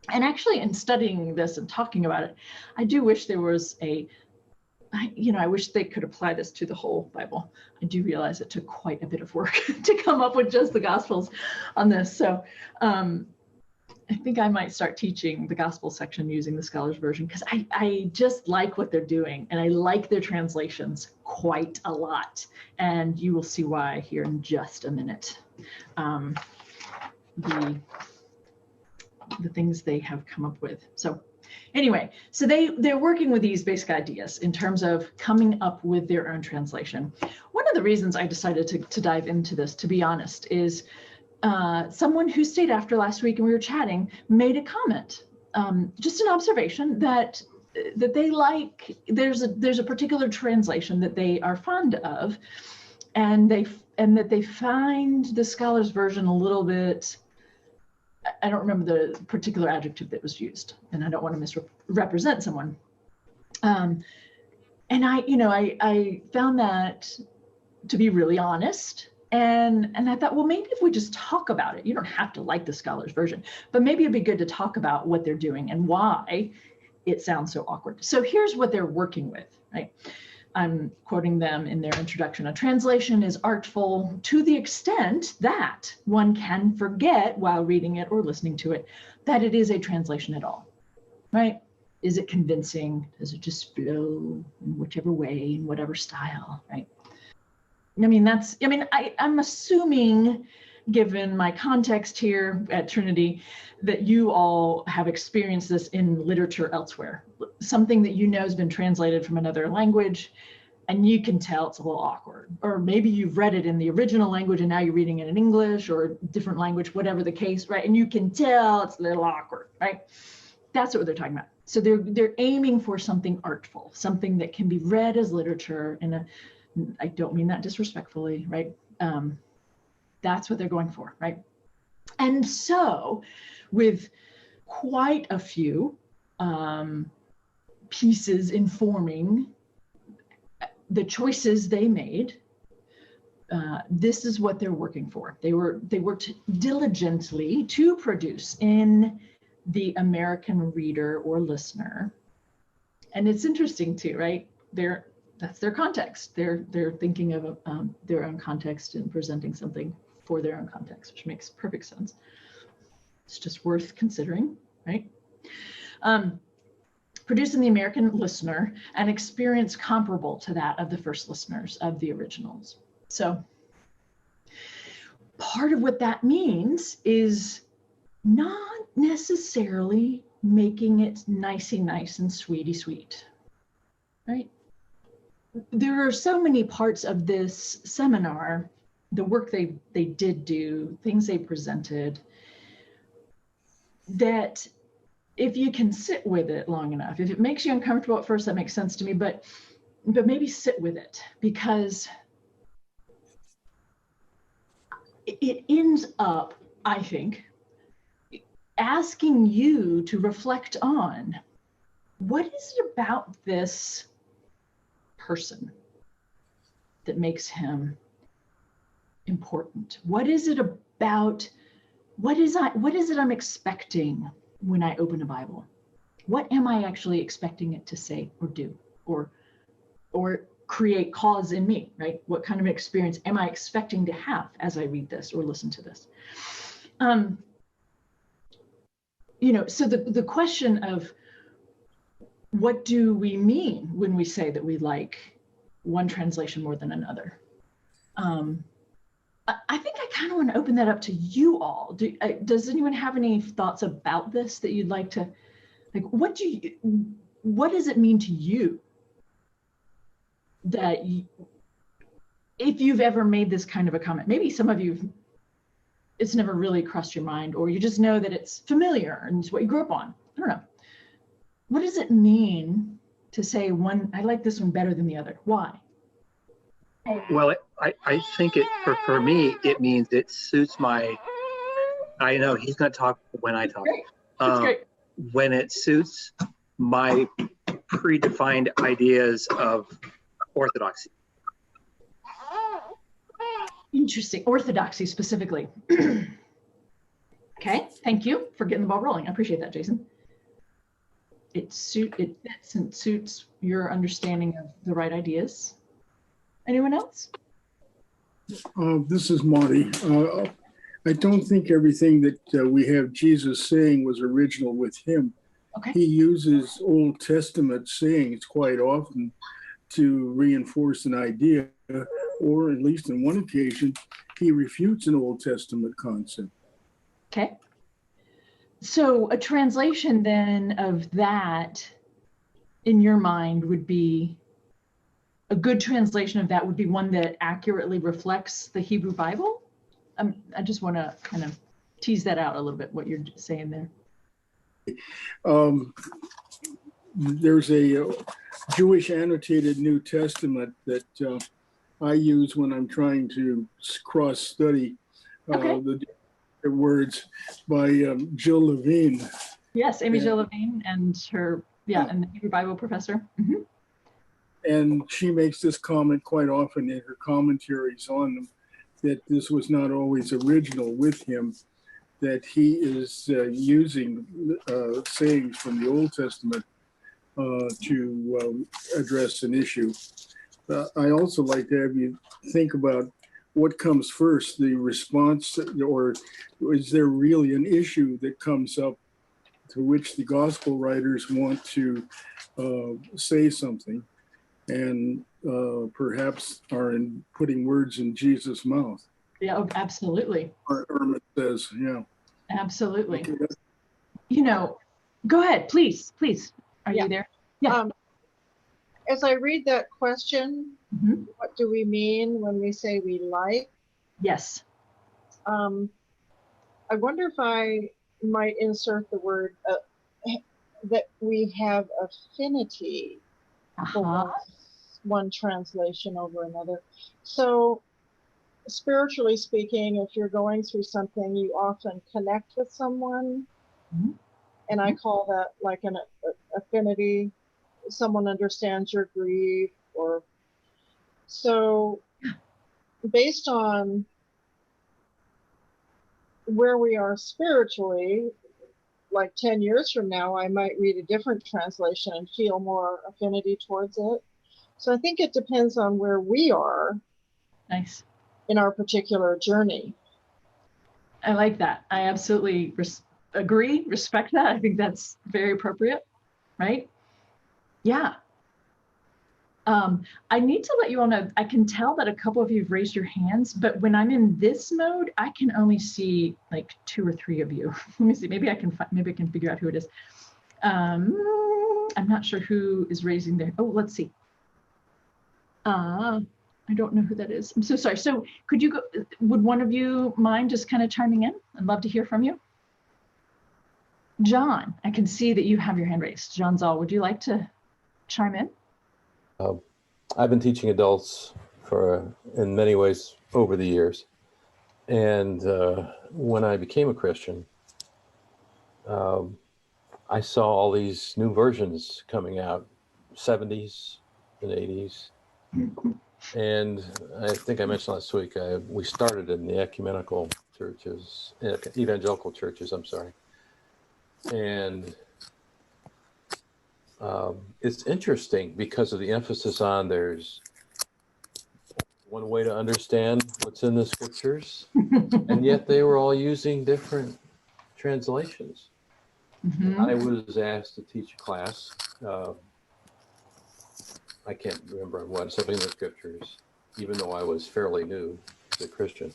And actually, in studying this and talking about it, I do wish there was I wish they could apply this to the whole Bible. I do realize it took quite a bit of work to come up with just the Gospels on this. So I think I might start teaching the Gospel section using the Scholars Version, because I just like what they're doing, and I like their translations quite a lot. And you will see why here in just a minute. The things they have come up with. So anyway, so they're working with these basic ideas in terms of coming up with their own translation. One of the reasons I decided to dive into this, to be honest, is someone who stayed after last week and we were chatting made a comment, just an observation that they like. There's a particular translation that they are fond of, and that they find the Scholars Version a little bit. I don't remember the particular adjective that was used, and I don't want to misrepresent someone. And I found that to be really honest. And I thought, well, maybe if we just talk about it, you don't have to like the Scholars Version, but maybe it'd be good to talk about what they're doing and why it sounds so awkward. So here's what they're working with, right? I'm quoting them in their introduction. A translation is artful to the extent that one can forget while reading it or listening to it that it is a translation at all, right? Is it convincing? Does it just flow in whichever way, in whatever style, right? I'm assuming, given my context here at Trinity, that you all have experienced this in literature elsewhere. Something that has been translated from another language, and you can tell it's a little awkward. Or maybe you've read it in the original language and now you're reading it in English or a different language, whatever the case, right? And you can tell it's a little awkward, right? That's what they're talking about. So they're aiming for something artful, something that can be read as literature I don't mean that disrespectfully, right? That's what they're going for, right? And so with quite a few pieces informing the choices they made, this is what they're working for. They worked diligently to produce in the American reader or listener. And it's interesting too, right? That's their context. They're thinking of their own context and presenting something for their own context, which makes perfect sense. It's just worth considering, right? Produced in the American listener, an experience comparable to that of the first listeners of the originals. So part of what that means is not necessarily making it nicey nice and sweetie sweet, right? There are so many parts of this seminar, the work they did do, things they presented, that if you can sit with it long enough, if it makes you uncomfortable at first, that makes sense to me, but maybe sit with it, because it ends up, I think, asking you to reflect on, what is it about this person that makes him important? What is it about, what is it I'm expecting when I open a Bible? What am I actually expecting it to say or do or create cause in me, right? What kind of experience am I expecting to have as I read this or listen to this? So the question of what do we mean when we say that we like one translation more than another? I think I kind of want to open that up to you all. Does anyone have any thoughts about this that you'd like to, like, what does it mean to you that if you've ever made this kind of a comment? Maybe some of you, it's never really crossed your mind, or you just know that it's familiar and it's what you grew up on. I don't know. What does it mean to say I like this one better than the other? Why? Well, I think for me, it means it suits I know he's going to talk when I talk. Great. That's great. When it suits my predefined ideas of orthodoxy. Interesting. Orthodoxy specifically. Okay, thank you for getting the ball rolling. I appreciate that, Jason. It fits and suits your understanding of the right ideas. Anyone else? This is Marty. I don't think everything that we have Jesus saying was original with him. Okay. He uses Old Testament sayings quite often to reinforce an idea, or at least on one occasion, he refutes an Old Testament concept. Okay. So a translation then of that, in your mind, would be a good translation of that would be one that accurately reflects the Hebrew Bible? I just want to kind of tease that out a little bit, what you're saying there. There's a Jewish annotated New Testament that I use when I'm trying to cross-study the words by Jill Levine. Yes, Amy Jill Levine and her, and the Hebrew Bible professor. Mm-hmm. And she makes this comment quite often in her commentaries on them, that this was not always original with him, that he is using sayings from the Old Testament to address an issue. I also like to have you think about what comes first, the response, or is there really an issue that comes up to which the gospel writers want to say something, and perhaps are putting words in Jesus' mouth. Yeah, absolutely. Irma says, yeah. Absolutely. Okay. Go ahead, please. Are you there? Yeah. As I read that question, what do we mean when we say we like? Yes. I wonder if I might insert the word that we have affinity for one translation over another. So spiritually speaking, if you're going through something, you often connect with someone. Mhm. And I call that like an affinity. Someone understands your grief, or so based on where we are spiritually, like 10 years from now, I might read a different translation and feel more affinity towards it. So I think it depends on where we are Nice. in our particular journey. I like that. I absolutely agree, respect that. I think that's very appropriate, right? Yeah. I need to let you all know, I can tell that a couple of you have raised your hands, but when I'm in this mode, I can only see like 2 or 3 of you. Let me see, maybe I can figure out who it is. I'm not sure who is raising their, oh, let's see. I don't know who that is. I'm so sorry. So could you go, would one of you mind just kind of chiming in? I'd love to hear from you. John, I can see that you have your hand raised. John Zoll, would you like to chime in? I've been teaching adults for, in many ways, over the years. And when I became a Christian, I saw all these new versions coming out, 70s and 80s. And I think I mentioned last week, we started in the ecumenical churches, evangelical churches, I'm sorry. And it's interesting because of the emphasis on there's one way to understand what's in the scriptures, and yet they were all using different translations. Mm-hmm. I was asked to teach a class. I can't remember what, something in the scriptures, even though I was fairly new as a Christian.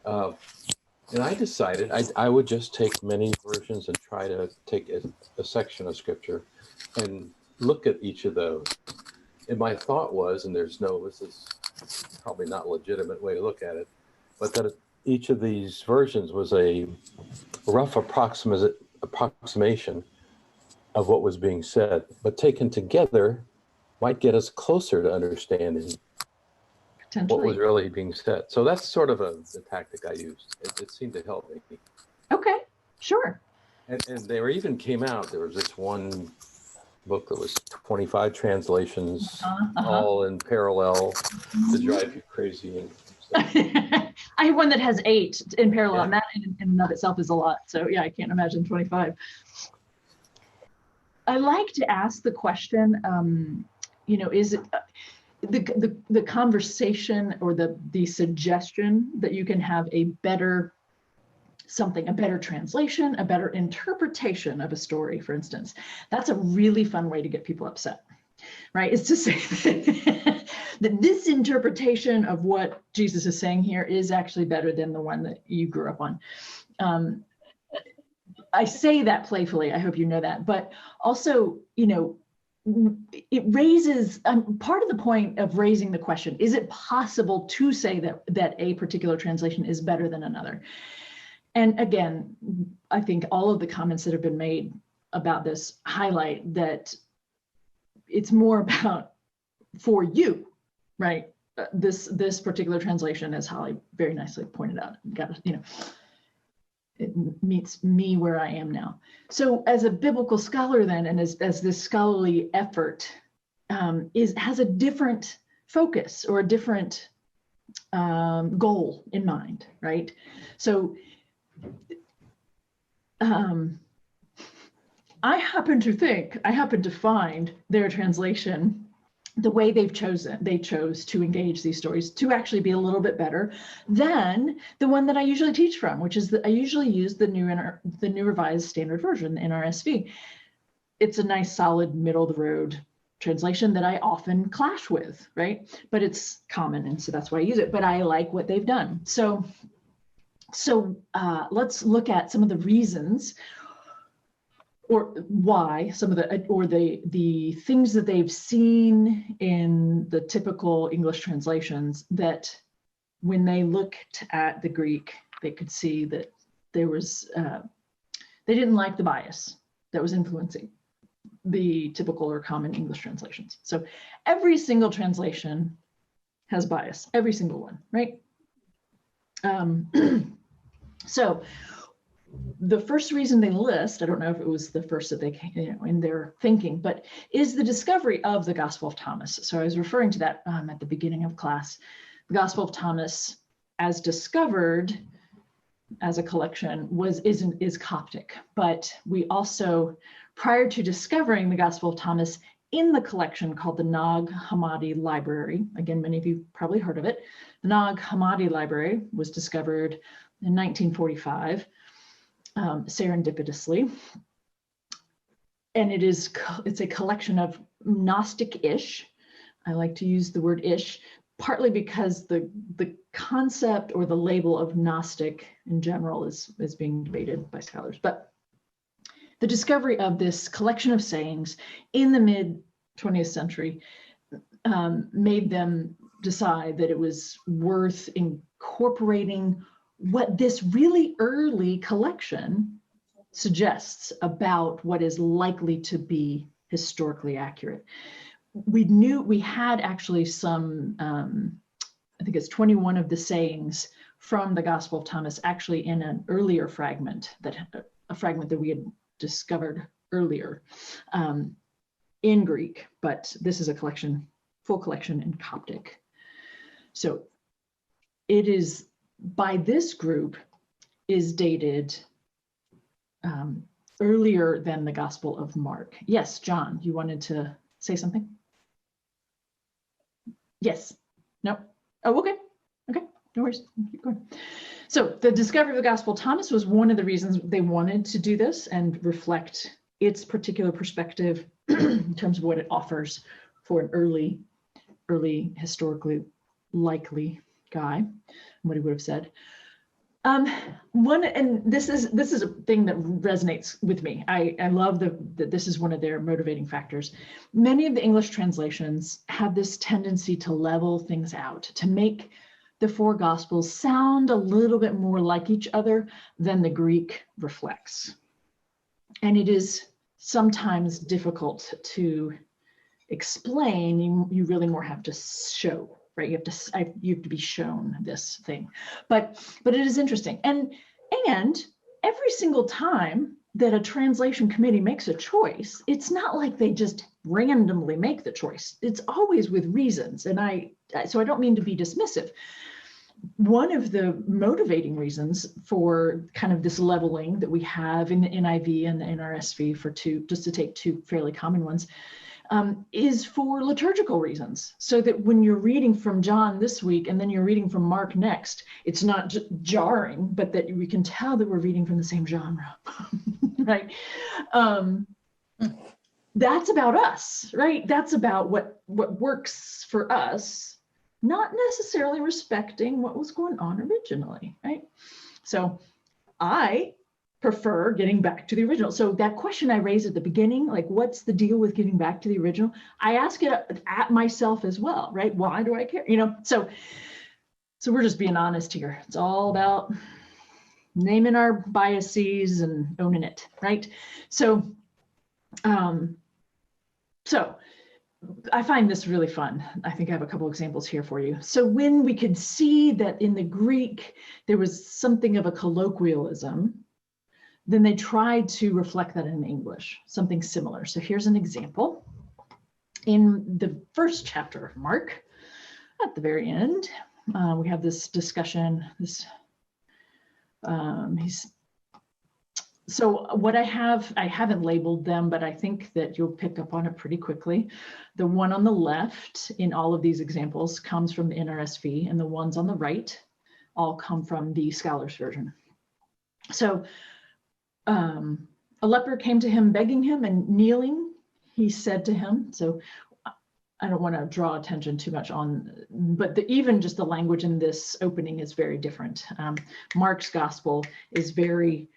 And I decided I would just take many versions and try to take a section of scripture and look at each of those. And my thought was, and this is probably not a legitimate way to look at it, but that each of these versions was a rough approximation of what was being said, but taken together might get us closer to understanding what was really being said. So that's sort of the tactic I used. It seemed to help me. Okay, sure. And there even came out, there was this one book that was 25 translations, all in parallel to drive you crazy. And I have one that has 8 in parallel, yeah. And that in and of itself is a lot. So yeah, I can't imagine 25. I like to ask the question, is it the conversation or the suggestion that you can have a better translation, a better interpretation of a story, for instance. That's a really fun way to get people upset, right? Is to say that this interpretation of what Jesus is saying here is actually better than the one that you grew up on. I say that playfully, I hope you know that, but also, it raises, part of the point of raising the question, is it possible to say that a particular translation is better than another? And again, I think all of the comments that have been made about this highlight that it's more about for you, right? This particular translation, as Holly very nicely pointed out, it meets me where I am now. So as a biblical scholar then, and as this scholarly effort has a different focus or a different goal in mind, right? So I happen to find their translation, the way they chose to engage these stories to actually be a little bit better than the one that I usually teach from, which is that I usually use the New Revised Standard Version, NRSV. It's a nice, solid, middle of the road translation that I often clash with, right? But it's common, and so that's why I use it. But I like what they've done. So let's look at some of the reasons, or why some of the things that they've seen in the typical English translations that when they looked at the Greek, they could see that there was, they didn't like the bias that was influencing the typical or common English translations. So every single translation has bias, every single one, right? So the first reason they list, I don't know if it was the first that they came, in their thinking, but is the discovery of the Gospel of Thomas. So I was referring to that at the beginning of class. The Gospel of Thomas, as discovered as a collection, is Coptic. But we also, prior to discovering the Gospel of Thomas, in the collection called the Nag Hammadi Library, again, many of you probably heard of it. The Nag Hammadi Library was discovered in 1945. Serendipitously, and it's a collection of Gnostic-ish. I like to use the word ish, partly because the concept or the label of Gnostic in general is being debated by scholars. But the discovery of this collection of sayings in the mid 20th century made them decide that it was worth incorporating what this really early collection suggests about what is likely to be historically accurate. We had actually some, I think it's 21 of the sayings from the Gospel of Thomas actually in an earlier fragment, a fragment that we had discovered earlier in Greek, but this is a collection, full collection in Coptic. So it is, by this group, is dated earlier than the Gospel of Mark. Yes, John, you wanted to say something? Yes. No? Oh, okay. Okay, no worries. Keep going. So the discovery of the Gospel of Thomas was one of the reasons they wanted to do this and reflect its particular perspective in terms of what it offers for an early historically likely guy, what he would have said. And this is a thing that resonates with me. I love that this is one of their motivating factors. Many of the English translations have this tendency to level things out, to make the four Gospels sound a little bit more like each other than the Greek reflects. And it is sometimes difficult to explain. You really more have to show. Right, you have to be shown this thing, but it is interesting, and every single time that a translation committee makes a choice, it's not like they just randomly make the choice. It's always with reasons, and so I don't mean to be dismissive. One of the motivating reasons for kind of this leveling that we have in the NIV and the NRSV just to take two fairly common ones. Is for liturgical reasons, so that when you're reading from John this week and then you're reading from Mark next, it's not jarring, but that we can tell that we're reading from the same genre, right? That's about us, right? That's about what works for us, not necessarily respecting what was going on originally, right? So I prefer getting back to the original. So that question I raised at the beginning, like, what's the deal with getting back to the original? I ask it at myself as well, right? Why do I care? So we're just being honest here. It's all about naming our biases and owning it, right? So I find this really fun. I think I have a couple examples here for you. So when we could see that in the Greek, there was something of a colloquialism, then they tried to reflect that in English, something similar. So here's an example. In the first chapter of Mark, at the very end, we have this discussion. So what I haven't labeled them, but I think that you'll pick up on it pretty quickly. The one on the left in all of these examples comes from the NRSV, and the ones on the right all come from the Scholars Version. So a leper came to him begging him, and kneeling, he said to him, so I don't want to draw attention too much on, but even just the language in this opening is very different. Mark's gospel is very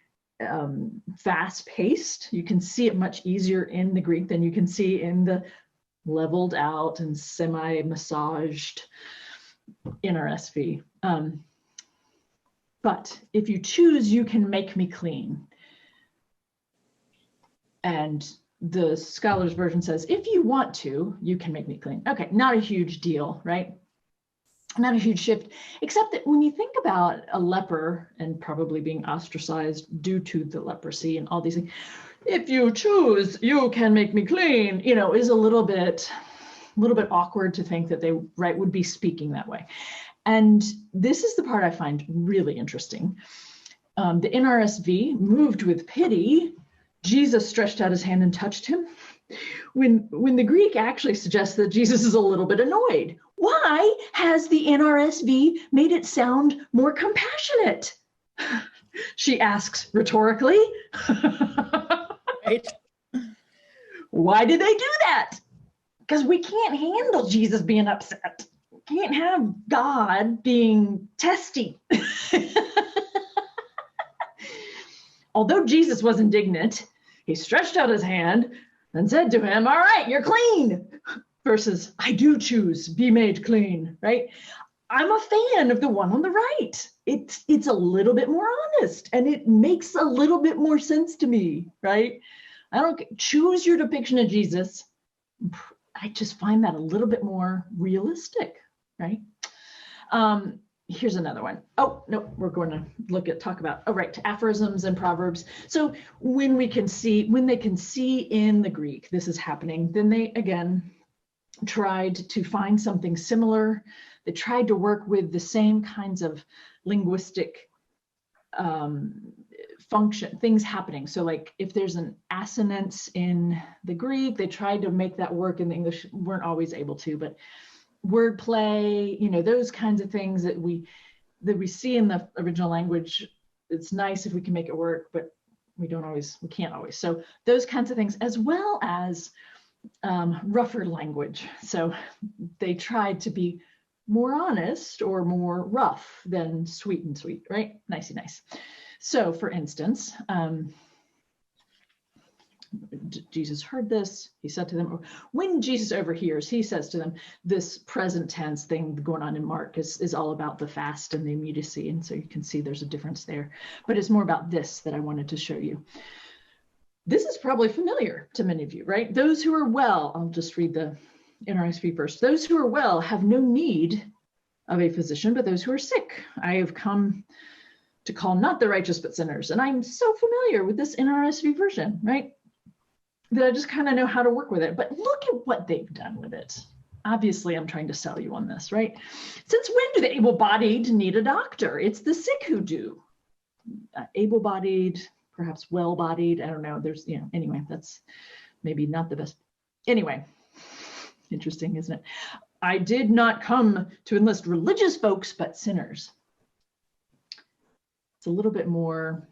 fast paced. You can see it much easier in the Greek than you can see in the leveled out and semi-massaged NRSV. But if you choose, you can make me clean. And the Scholars Version says, if you want to, you can make me clean. Okay, not a huge deal, right? not a huge shift, except that when you think about a leper and probably being ostracized due to the leprosy and all these things, if you choose, you can make me clean, you know, is a little bit awkward to think that they would be speaking that way. And this is the part I find really interesting. The NRSV, moved with pity, Jesus stretched out his hand and touched him. When the Greek actually suggests that Jesus is a little bit annoyed. Why has the NRSV made it sound more compassionate? She asks rhetorically. Right? Why did they do that? Because we can't handle Jesus being upset. We can't have God being testy. Although Jesus was indignant, he stretched out his hand and said to him, all right, you're clean, versus I do choose, be made clean, right? I'm a fan of the one on the right. It's a little bit more honest and it makes a little bit more sense to me, right? I don't choose your depiction of Jesus. I just find that a little bit more realistic, right? Here's another one. Oh, no, we're going to talk about, aphorisms and proverbs. So when they can see in the Greek, this is happening, then they, again, tried to find something similar. They tried to work with the same kinds of linguistic things happening. So like if there's an assonance in the Greek, they tried to make that work in the English, weren't always able to, but wordplay, you know, those kinds of things that we see in the original language. It's nice if we can make it work, but we can't always. So those kinds of things, as well as rougher language. So they tried to be more honest or more rough than sweet and sweet, right? Nicey nice. So for instance, Jesus heard this, he said to them, when Jesus overhears, he says to them, this present tense thing going on in Mark is all about the fast and the immediacy. And so you can see there's a difference there, but it's more about this that I wanted to show you. This is probably familiar to many of you, right? Those who are well, I'll just read the NRSV first. Those who are well have no need of a physician, but those who are sick. I have come to call not the righteous, but sinners. And I'm so familiar with this NRSV version, right? That I just kind of know how to work with it. But look at what they've done with it. Obviously, I'm trying to sell you on this, right? Since when do the able-bodied need a doctor? It's the sick who do. Able-bodied, perhaps well-bodied, I don't know. There's, you know, anyway, that's maybe not the best. Anyway, interesting, isn't it? I did not come to enlist religious folks, but sinners. It's a little bit more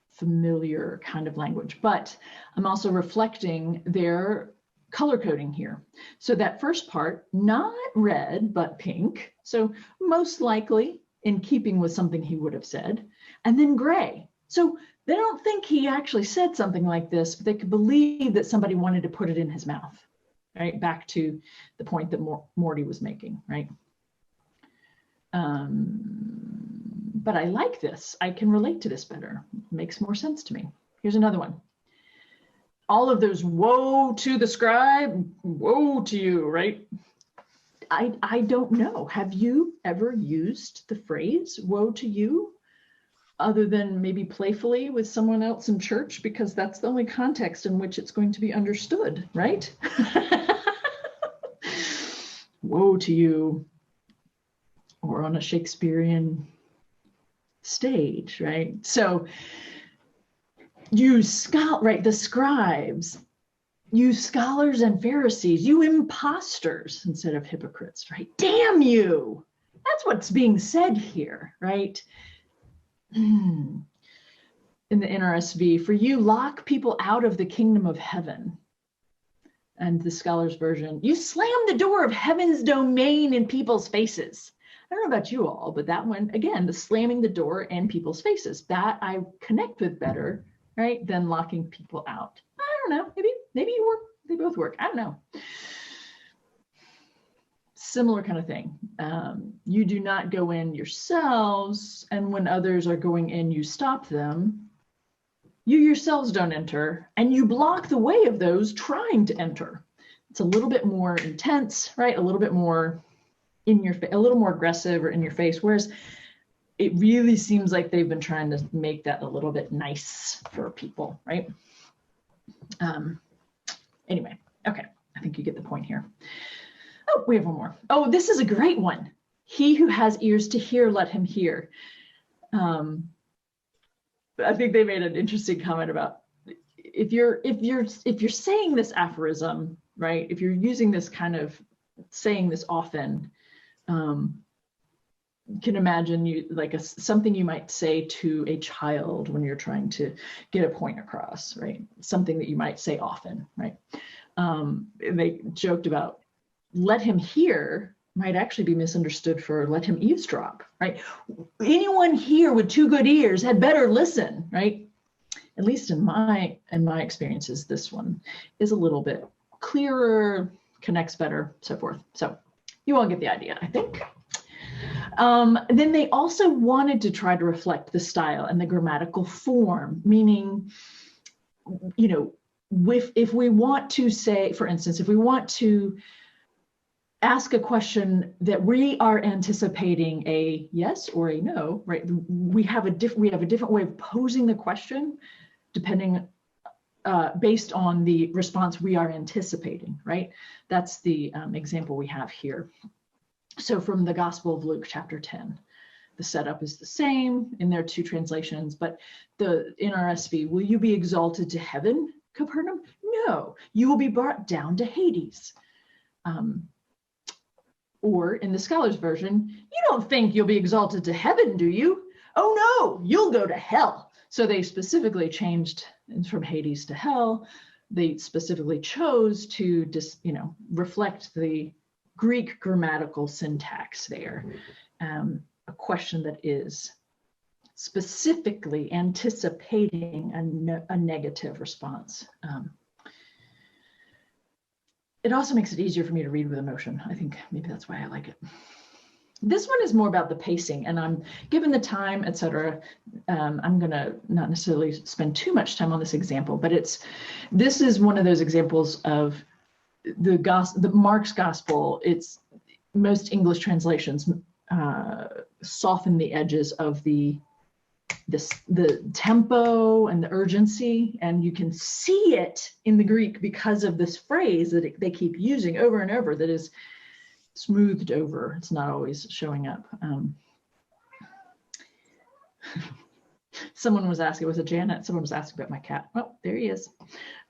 familiar kind of language, but I'm also reflecting their color coding here. So that first part, not red, but pink. So most likely in keeping with something he would have said, and then gray. So they don't think he actually said something like this, but they could believe that somebody wanted to put it in his mouth, right? Back to the point that Morty was making, right? But I like this. I can relate to this better. It makes more sense to me. Here's another one. All of those woe to the scribe, woe to you, right? I don't know. Have you ever used the phrase woe to you other than maybe playfully with someone else in church? Because that's the only context in which it's going to be understood, right? Woe to you. Or on a Shakespearean stage, right? So you the scribes, you scholars and Pharisees, you imposters instead of hypocrites, right? Damn you. That's what's being said here, right? In the NRSV, for you lock people out of the kingdom of heaven. And the scholars version, you slam the door of heaven's domain in people's faces. I don't know about you all, but that one, again, the slamming the door in people's faces, that I connect with better, right, than locking people out. I don't know, maybe you work, they both work, I don't know. Similar kind of thing. You do not go in yourselves, and when others are going in, you stop them. You yourselves don't enter, and you block the way of those trying to enter. It's a little bit more intense, right? A little bit more in your face, a little more aggressive or in your face, whereas it really seems like they've been trying to make that a little bit nice for people, right? Anyway, okay, I think you get the point here. Oh, we have one more. Oh, this is a great one. He who has ears to hear, let him hear. I think they made an interesting comment about if you're saying this aphorism, right? If you're using this kind of saying this often, you can imagine you like something you might say to a child when you're trying to get a point across, right? Something that you might say often, right? They joked about let him hear might actually be misunderstood for let him eavesdrop, right? Anyone here with two good ears had better listen, right? At least in my experiences, this one is a little bit clearer, connects better, so forth. So you all get the idea, I think. Then they also wanted to try to reflect the style and the grammatical form, meaning, you know, if we want to say, for instance, if we want to ask a question that we are anticipating a yes or a no, right? We have a different way of posing the question, depending based on the response we are anticipating, right? That's the example we have here. So from the Gospel of Luke, chapter 10, the setup is the same in their two translations, but the NRSV, will you be exalted to heaven, Capernaum? No, you will be brought down to Hades. Or in the Scholars Version, you don't think you'll be exalted to heaven, do you? Oh no, you'll go to hell. So they specifically changed from Hades to hell. They specifically chose to reflect the Greek grammatical syntax there. A question that is specifically anticipating a negative response. It also makes it easier for me to read with emotion. I think maybe that's why I like it. This one is more about the pacing, and I'm given the time, etc. I'm gonna not necessarily spend too much time on this example, but this is one of those examples of the Mark's gospel. It's most English translations soften the edges of the tempo and the urgency, and you can see it in the Greek because of this phrase that they keep using over and over that is smoothed over. It's not always showing up. Someone was asking, was it Janet? Someone was asking about my cat. Oh, there he is.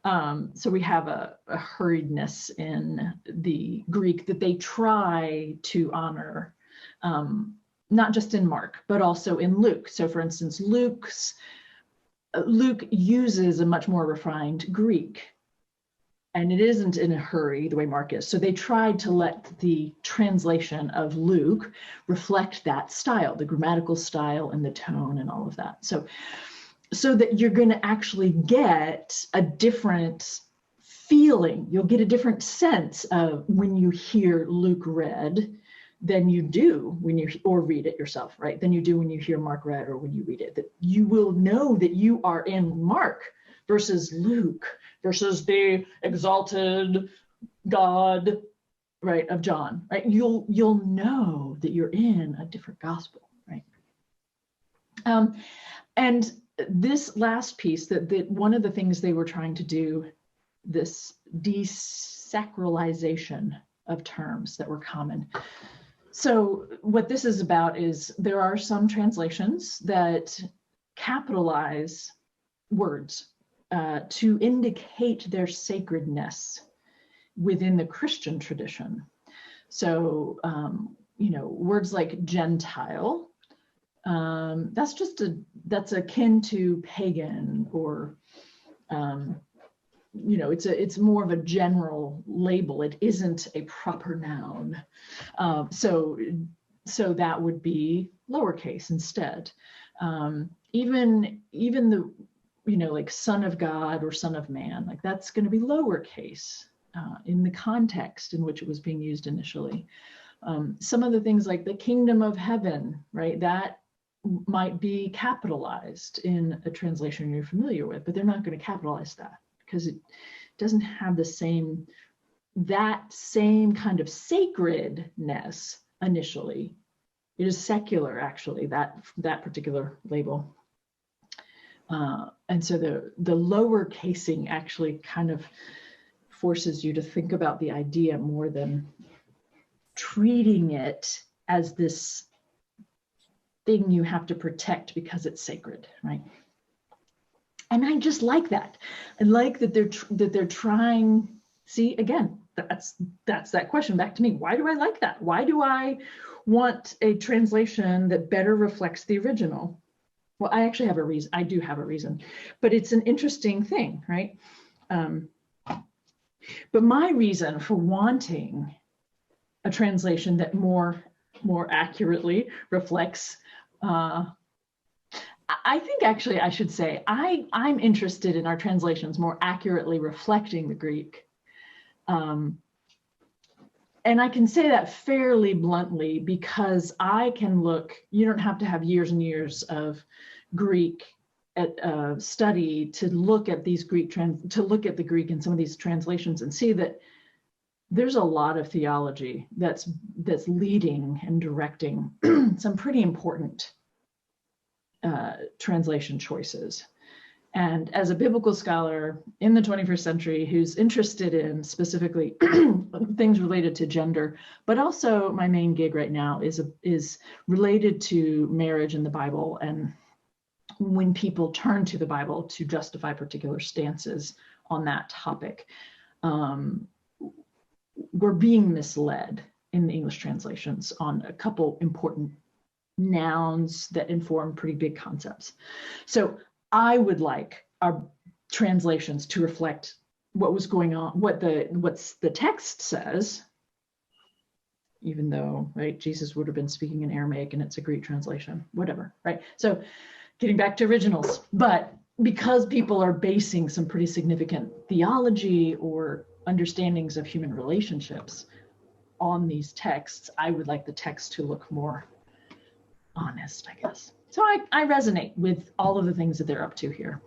So we have a hurriedness in the Greek that they try to honor, not just in Mark, but also in Luke. So for instance, Luke uses a much more refined Greek, and it isn't in a hurry the way Mark is. So they tried to let the translation of Luke reflect that style, the grammatical style and the tone and all of that. So that you're going to actually get a different feeling. You'll get a different sense of when you hear Luke read than you do when you or read it yourself, right? Than you do when you hear Mark read or when you read it. That you will know that you are in Mark versus Luke versus the exalted God, right, of John, right? You'll know that you're in a different gospel, right? And this last piece, that one of the things they were trying to do, this desacralization of terms that were common. So what this is about is there are some translations that capitalize words to indicate their sacredness within the Christian tradition. So, words like Gentile, that's akin to pagan, or it's more of a general label. It isn't a proper noun. So that would be lowercase instead. Even the, like Son of God or Son of Man, like that's going to be lowercase in the context in which it was being used initially. Some of the things like the kingdom of heaven, right? That might be capitalized in a translation you're familiar with, but they're not going to capitalize that because it doesn't have that same kind of sacredness initially. It is secular, actually, that particular label. And so the lower casing actually kind of forces you to think about the idea more than treating it as this thing you have to protect because it's sacred, right? And I just like that. I like that they're trying. See, again, that's that question back to me. Why do I like that? Why do I want a translation that better reflects the original? Well, I actually have a reason. I do have a reason, but it's an interesting thing, right? But my reason for wanting a translation that more accurately reflects, I think actually I should say I'm interested in our translations more accurately reflecting the Greek. And I can say that fairly bluntly because I can look, you don't have to have years and years of Greek study to look at these to look at the Greek in some of these translations and see that there's a lot of theology that's leading and directing some pretty important translation choices. And as a biblical scholar in the 21st century who's interested in specifically things related to gender, but also my main gig right now is related to marriage in the Bible and when people turn to the Bible to justify particular stances on that topic. We're being misled in the English translations on a couple important nouns that inform pretty big concepts. So I would like our translations to reflect what was going on, what's the text says, even though, right, Jesus would have been speaking in Aramaic and it's a Greek translation, whatever, right? So getting back to originals, but because people are basing some pretty significant theology or understandings of human relationships on these texts, I would like the text to look more honest, I guess. So I resonate with all of the things that they're up to here.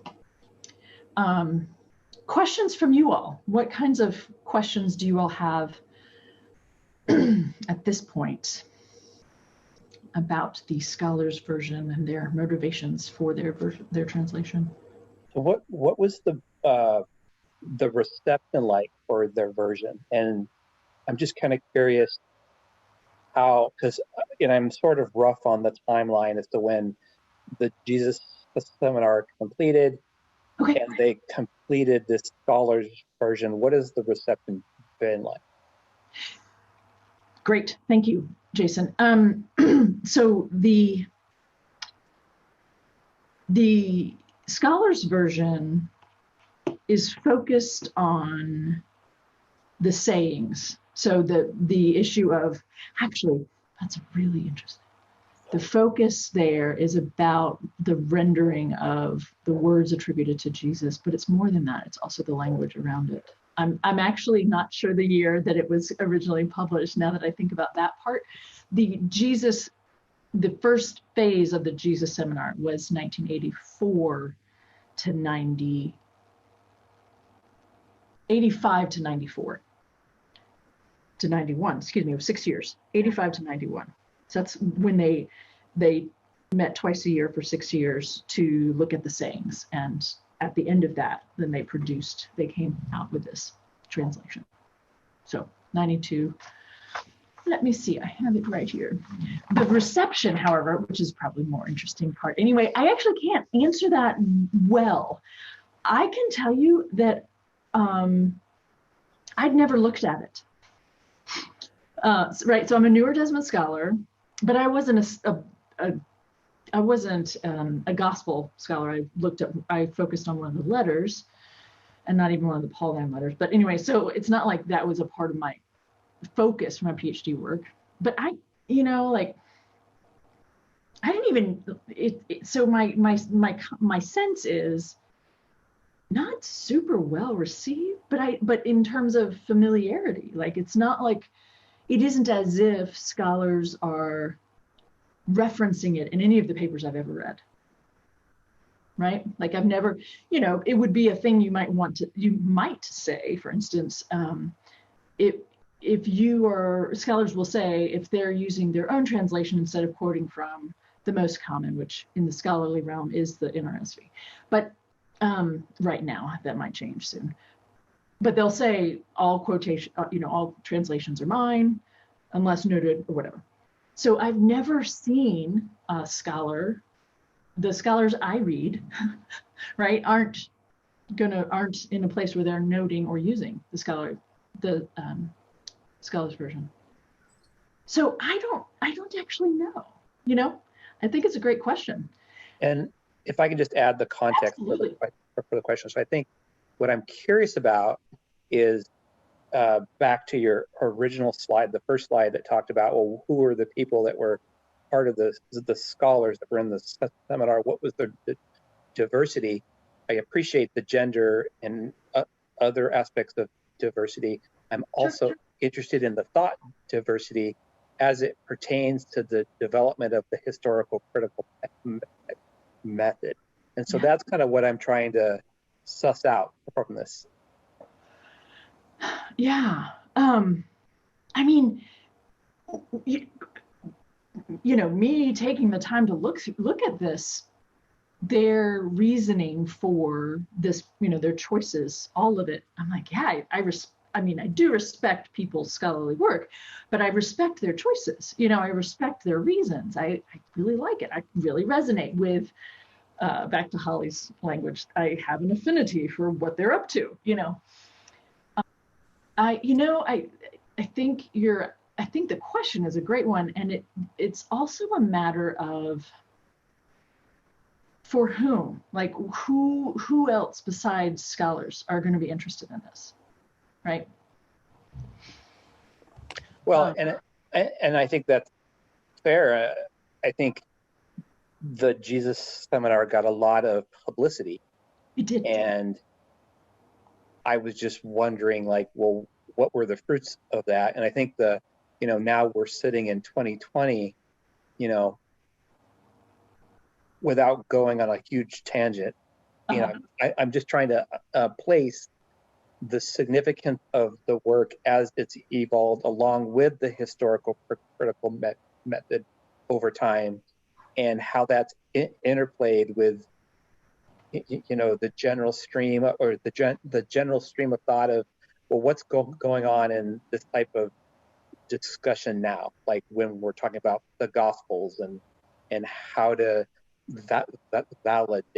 Questions from you all. What kinds of questions do you all have at this point about the Scholars version and their motivations for their translation? So what was the reception like for their version? And I'm just kind of curious how, because I'm sort of rough on the timeline as to when the Jesus seminar completed, okay, and they completed this Scholars version. What has the reception been like? Great, thank you, Jason. So the Scholars version is focused on the sayings. So the issue of, actually, that's really interesting. The focus there is about the rendering of the words attributed to Jesus, but it's more than that. It's also the language around it. I'm actually not sure the year that it was originally published. Now that I think about that part, the first phase of the Jesus seminar was 1984 to 85 to 94. To 91, excuse me, it was 6 years, 85 to 91. So that's when they met twice a year for 6 years to look at the sayings. And at the end of that, then they came out with this translation. So 92, let me see, I have it right here. The reception, however, which is probably more interesting part. Anyway, I actually can't answer that well. I can tell you that I'd never looked at it. Right, so I'm a Newer Testament scholar, but I wasn't a gospel scholar. I focused on one of the letters, and not even one of the Pauline letters. But anyway, so it's not like that was a part of my focus for my PhD work. But I didn't even. So my sense is not super well received, but in terms of familiarity, like it's not like. It isn't as if scholars are referencing it in any of the papers I've ever read, right? Like I've never, it would be a thing you might say, for instance, if scholars will say, if they're using their own translation instead of quoting from the most common, which in the scholarly realm is the NRSV. But right now, that might change soon. But they'll say all quotation, all translations are mine, unless noted or whatever. So I've never seen a scholar, the scholars I read, right, aren't in a place where they're noting or using the scholar's version. So I don't actually know, I think it's a great question. And if I can just add the context for the question. So I think what I'm curious about is back to your original slide, the first slide that talked about, well, who were the people that were part of the scholars that were in the seminar? What was the diversity? I appreciate the gender and other aspects of diversity. I'm also interested in the thought diversity as it pertains to the development of the historical critical method. And so that's kind of what I'm trying to suss out from this. Yeah. I mean, me taking the time to look at this, their reasoning for this, their choices, all of it, I'm like, yeah, I do respect people's scholarly work, but I respect their choices. I respect their reasons. I really like it. I really resonate with, back to Holly's language, I have an affinity for what they're up to, I think the question is a great one, and it's also a matter of for whom, like who else besides scholars are going to be interested in this, right? Well, and I think that's fair. I think the Jesus seminar got a lot of publicity. It did. And I was just wondering, like, well, what were the fruits of that? And I think now we're sitting in 2020, without going on a huge tangent, I'm just trying to place the significance of the work as it's evolved along with the historical critical method over time, and how that's interplayed with the general stream, or the general stream of thought of, well, what's going on in this type of discussion now, like when we're talking about the Gospels and how to that validate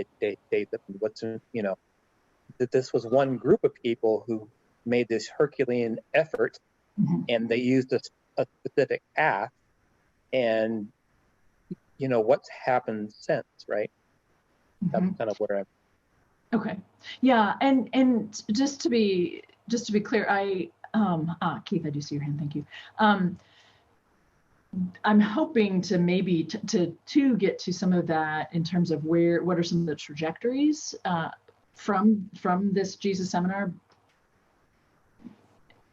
them. What's that this was one group of people who made this Herculean effort, and they used a specific path, and what's happened since, right? That's kind of where I'm. Okay, yeah, and just to be clear, Keith, I do see your hand. Thank you. I'm hoping to maybe to get to some of that in terms of what are some of the trajectories from this Jesus seminar.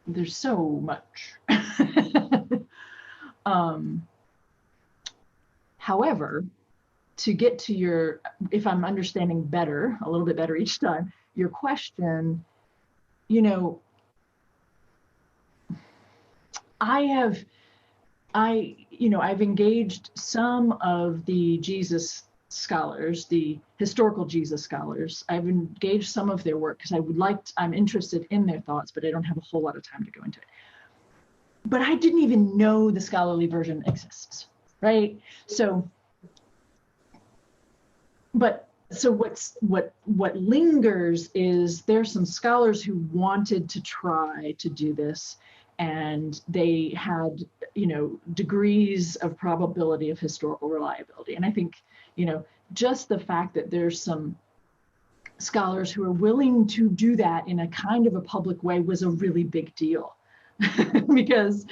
There's so much. However, to get to if I'm understanding a little bit better each time, your question, I've engaged some of the Jesus scholars, the historical Jesus scholars. I've engaged some of their work because I'm interested in their thoughts, but I don't have a whole lot of time to go into it. But I didn't even know the scholarly version exists, right? So what lingers is there's some scholars who wanted to try to do this, and they had, degrees of probability of historical reliability. And I think, just the fact that there's some scholars who are willing to do that in a kind of a public way was a really big deal. Because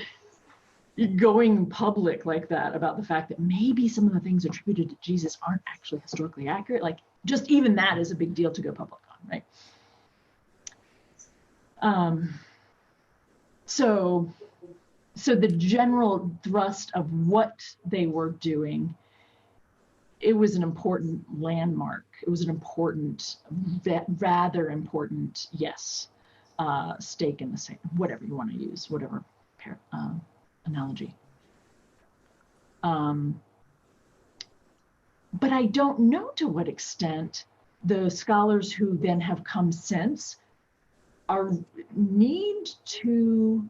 going public like that about the fact that maybe some of the things attributed to Jesus aren't actually historically accurate, like just even that is a big deal to go public on, right? So the general thrust of what they were doing, it was an important landmark. It was an important, rather important, yes, stake in the sand, whatever you want to use, whatever analogy. But I don't know to what extent the scholars who then have come since need to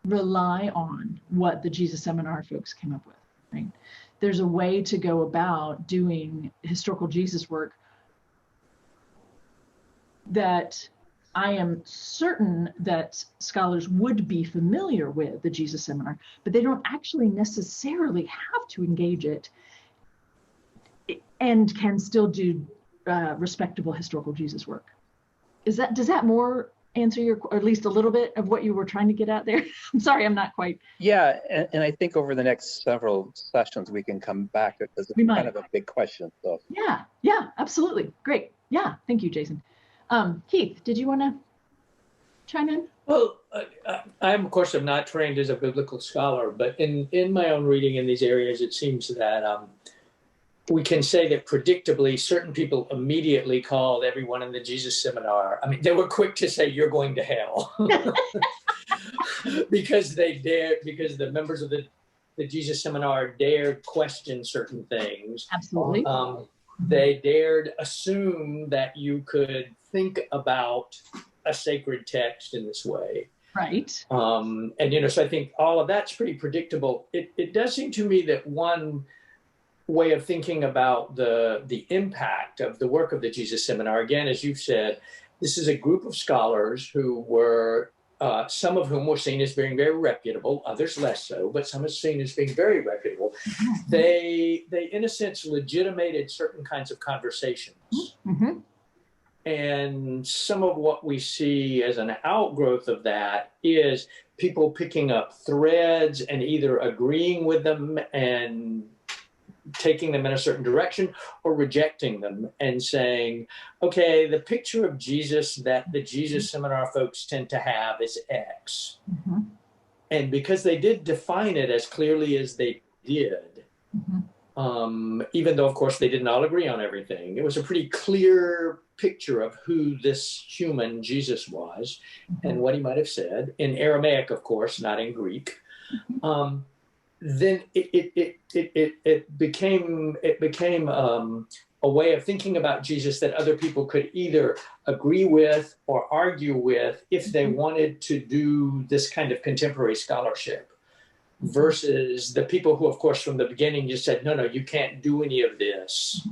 rely on what the Jesus Seminar folks came up with, right? There's a way to go about doing historical Jesus work that I am certain that scholars would be familiar with the Jesus Seminar, but they don't actually necessarily have to engage it and can still do respectable historical Jesus work. Does that more answer your, or at least a little bit of what you were trying to get at there? I'm sorry, I'm not quite. Yeah, and I think over the next several sessions we can come back to it because it's kind of a big question. So yeah, absolutely, great. Yeah, thank you, Jason. Keith, did you want to chime in? Well, I'm of course I'm not trained as a biblical scholar, but in my own reading in these areas, it seems that we can say that predictably certain people immediately called everyone in the Jesus Seminar. I mean, they were quick to say, "You're going to hell," because the members of the Jesus Seminar dared question certain things. Absolutely. They dared assume that you could think about a sacred text in this way. Right. And, so I think all of that's pretty predictable. It does seem to me that one way of thinking about the impact of the work of the Jesus Seminar, again, as you've said, this is a group of scholars who were, some of whom were seen as being very reputable, others less so, but some are seen as being very reputable. They in a sense, legitimated certain kinds of conversations. Mm-hmm. And some of what we see as an outgrowth of that is people picking up threads and either agreeing with them and taking them in a certain direction or rejecting them and saying, okay, the picture of Jesus that the Jesus Seminar folks tend to have is X. Mm-hmm. And because they did define it as clearly as they did, even though, of course, they didn't all agree on everything, it was a pretty clear picture of who this human Jesus was and what he might have said, in Aramaic, of course, not in Greek. Then it became a way of thinking about Jesus that other people could either agree with or argue with if they wanted to do this kind of contemporary scholarship, versus the people who, of course, from the beginning just said, no, you can't do any of this.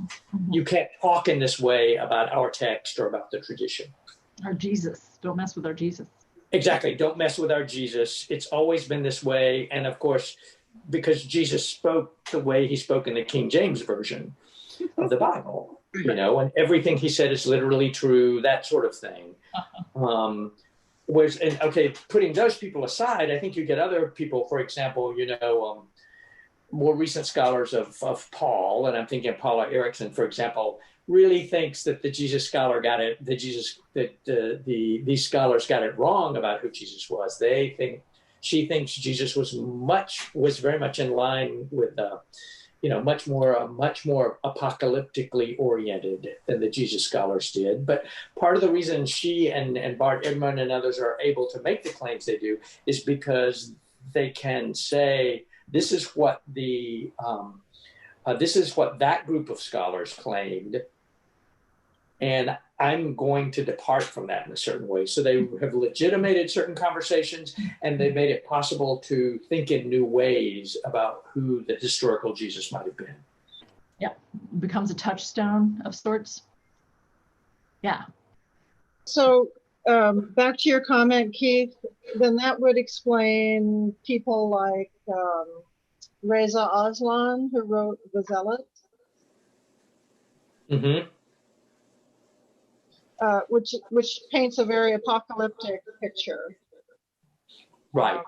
You can't talk in this way about our text or about the tradition. Our Jesus. Don't mess with our Jesus. Exactly. Don't mess with our Jesus. It's always been this way. And of course, because Jesus spoke the way he spoke in the King James Version of the Bible, and everything he said is literally true, that sort of thing. Putting those people aside, I think you get other people, for example, more recent scholars of Paul, and I'm thinking of Paula Erickson, for example, really thinks that the Jesus scholar got it, these scholars got it wrong about who Jesus was. She thinks Jesus was very much in line with, much more apocalyptically oriented than the Jesus scholars did. But part of the reason she and Bart Ehrman and others are able to make the claims they do is because they can say, this is what that group of scholars claimed, and I'm going to depart from that in a certain way. So they have legitimated certain conversations, and they made it possible to think in new ways about who the historical Jesus might have been. Yeah, becomes a touchstone of sorts. Yeah. So back to your comment, Keith, then that would explain people like Reza Aslan, who wrote The Zealot. Mm-hmm. Which paints a very apocalyptic picture. Right.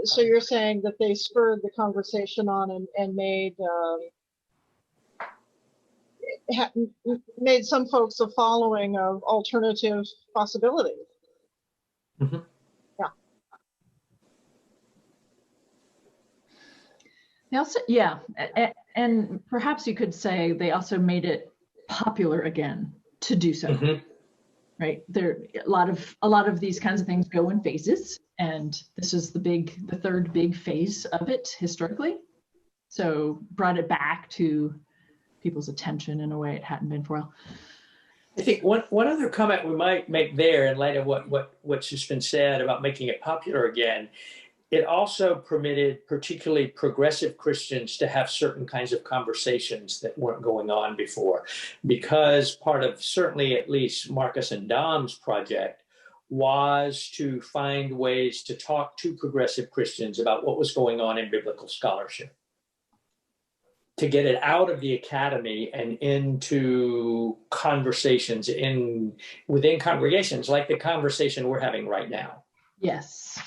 So you're saying that they spurred the conversation on and made some folks a following of alternative possibilities. Mm-hmm. Yeah. They also, and perhaps you could say they also made it popular again to do so. Mm-hmm. right? There a lot of these kinds of things go in phases, and this is the third big phase of it historically. So brought it back to people's attention in a way it hadn't been for a while. I think one other comment we might make there, in light of what's just been said about making it popular again, it also permitted particularly progressive Christians to have certain kinds of conversations that weren't going on before, because part of, certainly at least Marcus and Dom's project, was to find ways to talk to progressive Christians about what was going on in biblical scholarship, to get it out of the academy and into conversations within congregations, like the conversation we're having right now. Yes.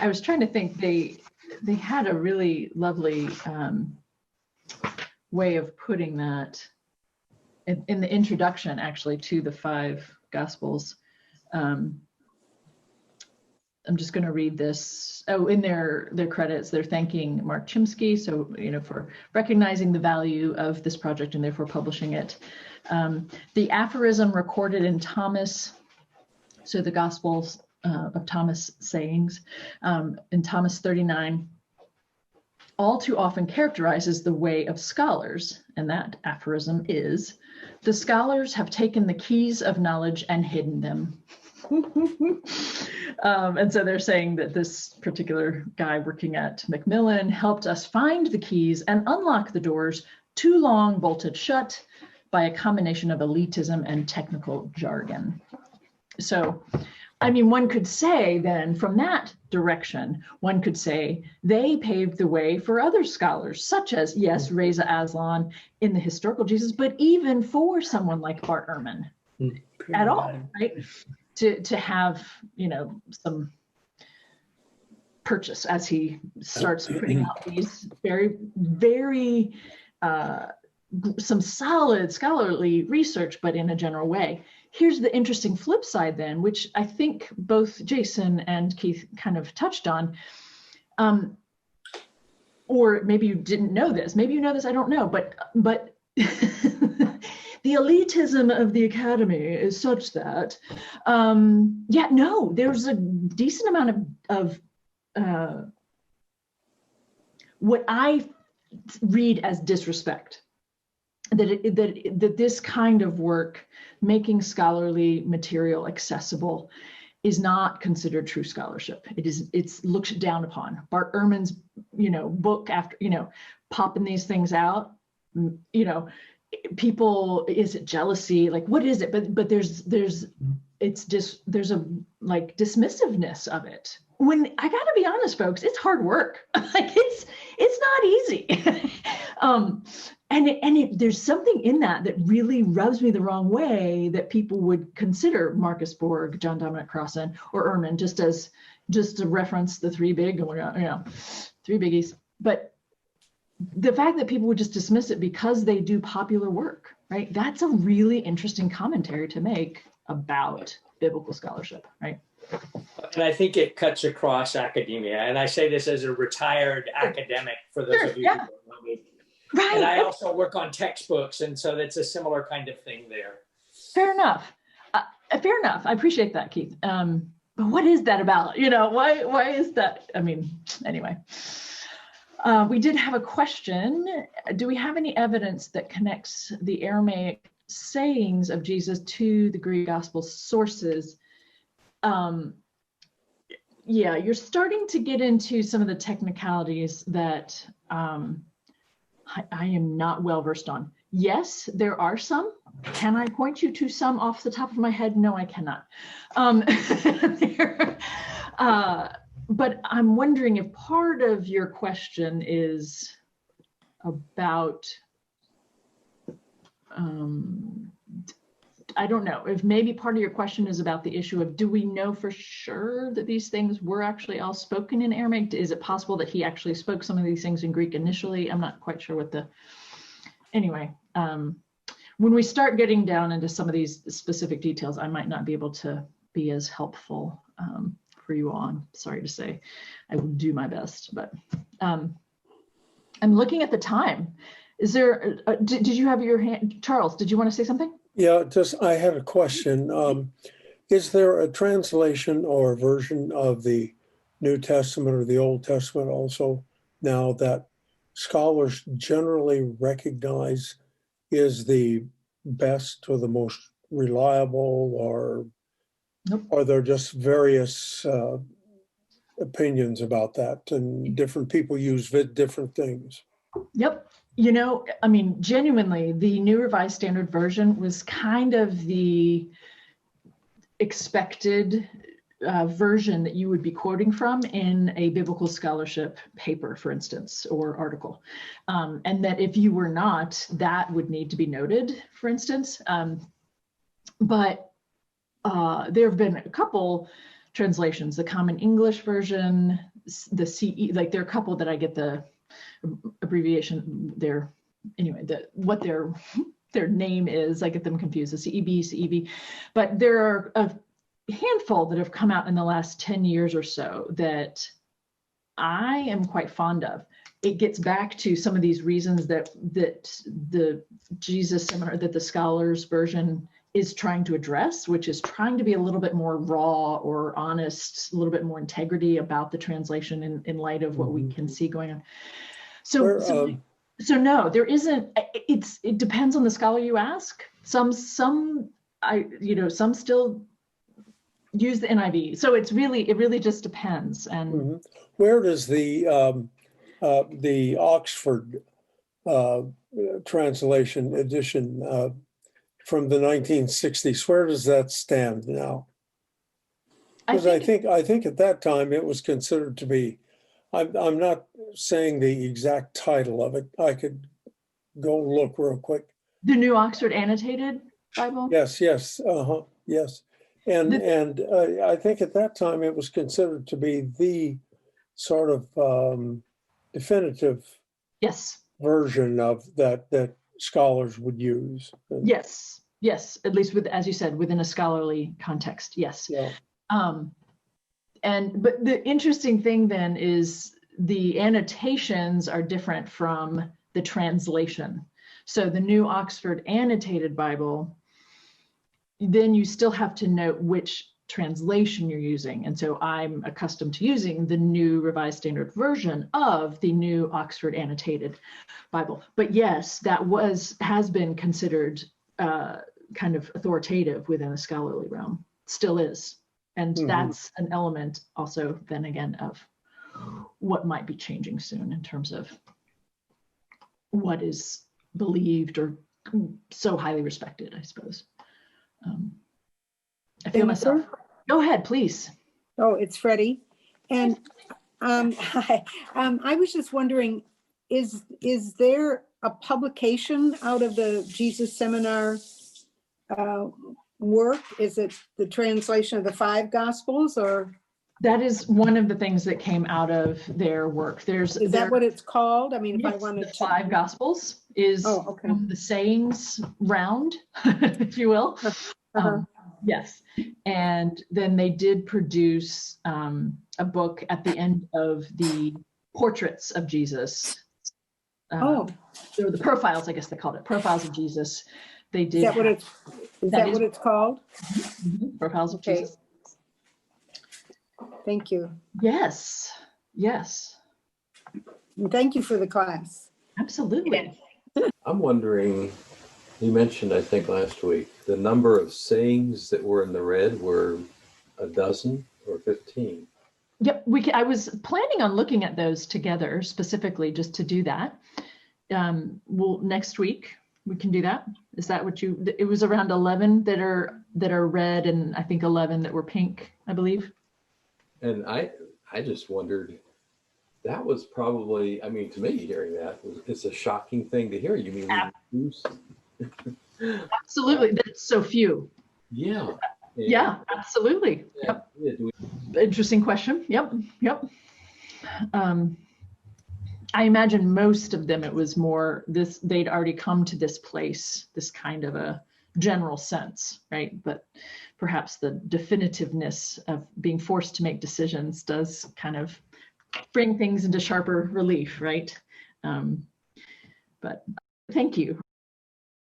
I was trying to think. They had a really lovely way of putting that in the introduction, actually, to the 5 Gospels. I'm just going to read this. Oh, in their credits, they're thanking Mark Chimsky, so for recognizing the value of this project and therefore publishing it. The aphorism recorded in Thomas, so the Gospels of Thomas sayings, in Thomas 39, all too often characterizes the way of scholars, and that aphorism is, the scholars have taken the keys of knowledge and hidden them. And so they're saying that this particular guy working at Macmillan helped us find the keys and unlock the doors too long bolted shut by a combination of elitism and technical jargon. So, I mean, one could say then from that direction, one could say they paved the way for other scholars, such as, yes, Reza Aslan in the historical Jesus, but even for someone like Bart Ehrman at all, right? To have, some purchase as he starts putting out these very, very, some solid scholarly research, but in a general way. Here's the interesting flip side then, which I think both Jason and Keith kind of touched on. Or maybe you didn't know this, maybe you know this, I don't know, but the elitism of the academy is such that, there's a decent amount of what I read as disrespect, that this kind of work, making scholarly material accessible, is not considered true scholarship. It's looked down upon. Bart Ehrman's, book after, popping these things out, people, is it jealousy? Like, what is it? But there's a dismissive-ness of it. When I gotta be honest, folks, it's hard work. Like it's not easy. There's something in that really rubs me the wrong way, that people would consider Marcus Borg, John Dominic Crossan, or Ehrman just to reference the 3 big, 3 biggies. But the fact that people would just dismiss it because they do popular work, right? That's a really interesting commentary to make about biblical scholarship, right? And I think it cuts across academia. And I say this as a retired academic, for those of you who don't know me. Right. And I also work on textbooks, and so that's a similar kind of thing there. Fair enough. Fair enough. I appreciate that, Keith. But what is that about? Why is that? I mean, anyway. We did have a question. Do we have any evidence that connects the Aramaic sayings of Jesus to the Greek gospel sources? You're starting to get into some of the technicalities that I am not well versed on. Yes, there are some. Can I point you to some off the top of my head? No, I cannot. But I'm wondering if part of your question is about, I don't know, if maybe part of your question is about the issue of, do we know for sure that these things were actually all spoken in Aramaic? Is it possible that he actually spoke some of these things in Greek initially? I'm not quite sure anyway, when we start getting down into some of these specific details, I might not be able to be as helpful for you all. I'm sorry to say. I will do my best, but I'm looking at the time. Is there, did you have your hand? Charles, did you want to say something? Yeah, just I had a question. Is there a translation or version of the New Testament or the Old Testament also now that scholars generally recognize is the best or the most reliable, or Nope. are there just various opinions about that, and different people use different things? Yep. You know, I mean, genuinely, the New Revised Standard Version was kind of the expected version that you would be quoting from in a biblical scholarship paper, for instance, or article. And that if you were not, that would need to be noted, for instance. But there have been a couple translations, the Common English Version, the CE, like there are a couple that I get the abbreviation there. Anyway, what their name is, I get them confused, the CEB. But there are a handful that have come out in the last 10 years or so that I am quite fond of. It gets back to some of these reasons that the Jesus Seminar, that the Scholars Version is trying to address, which is trying to be a little bit more raw or honest, a little bit more integrity about the translation in light of what we can see going on. So no, there isn't. It depends on the scholar you ask. Some still use the NIV. So it really just depends. And where does the Oxford translation edition from the 1960s, where does that stand now? Because I think at that time it was considered to be, I'm not saying the exact title of it. I could go look real quick. The New Oxford Annotated Bible? Yes. Yes. And I think at that time it was considered to be the sort of definitive version of that scholars would use. Yes, at least as you said, within a scholarly context, yes. Yeah. But the interesting thing then is the annotations are different from the translation. So the New Oxford Annotated Bible, then you still have to note which translation you're using. And so I'm accustomed to using the New Revised Standard Version of the New Oxford Annotated Bible. But yes, that has been considered kind of authoritative within the scholarly realm, still is. And that's an element also then again of what might be changing soon in terms of what is believed or so highly respected, I suppose. I feel myself. Go ahead, please. Oh, it's Freddie. And hi. I was just wondering, is there a publication out of the Jesus Seminar work? Is it the translation of the 5 Gospels, or? That is one of the things that came out of their work. Is that what it's called? I mean, yes, if I wanted the 5 Gospels is the sayings round, if you will. Yes. And then they did produce a book at the end of the portraits of Jesus. Or the profiles, I guess they called it, profiles of Jesus. They did. Is that what it's called? Profiles of Jesus. Thank you. Yes. And thank you for the class. Absolutely. I'm wondering, you mentioned, I think last week, the number of sayings that were in the red were a dozen or 15. Yep, I was planning on looking at those together specifically just to do that. Next week we can do that. Is that what it was around 11 that are red, and I think 11 that were pink, I believe. And I just wondered, that was probably, I mean, to me, hearing that it's a shocking thing to hear. You mean absolutely, that's so few. Yeah. Yeah, absolutely. Yep. Interesting question. Yep. I imagine most of them, it was more they'd already come to this place, this kind of a general sense, right? But perhaps the definitiveness of being forced to make decisions does kind of bring things into sharper relief, right? But thank you.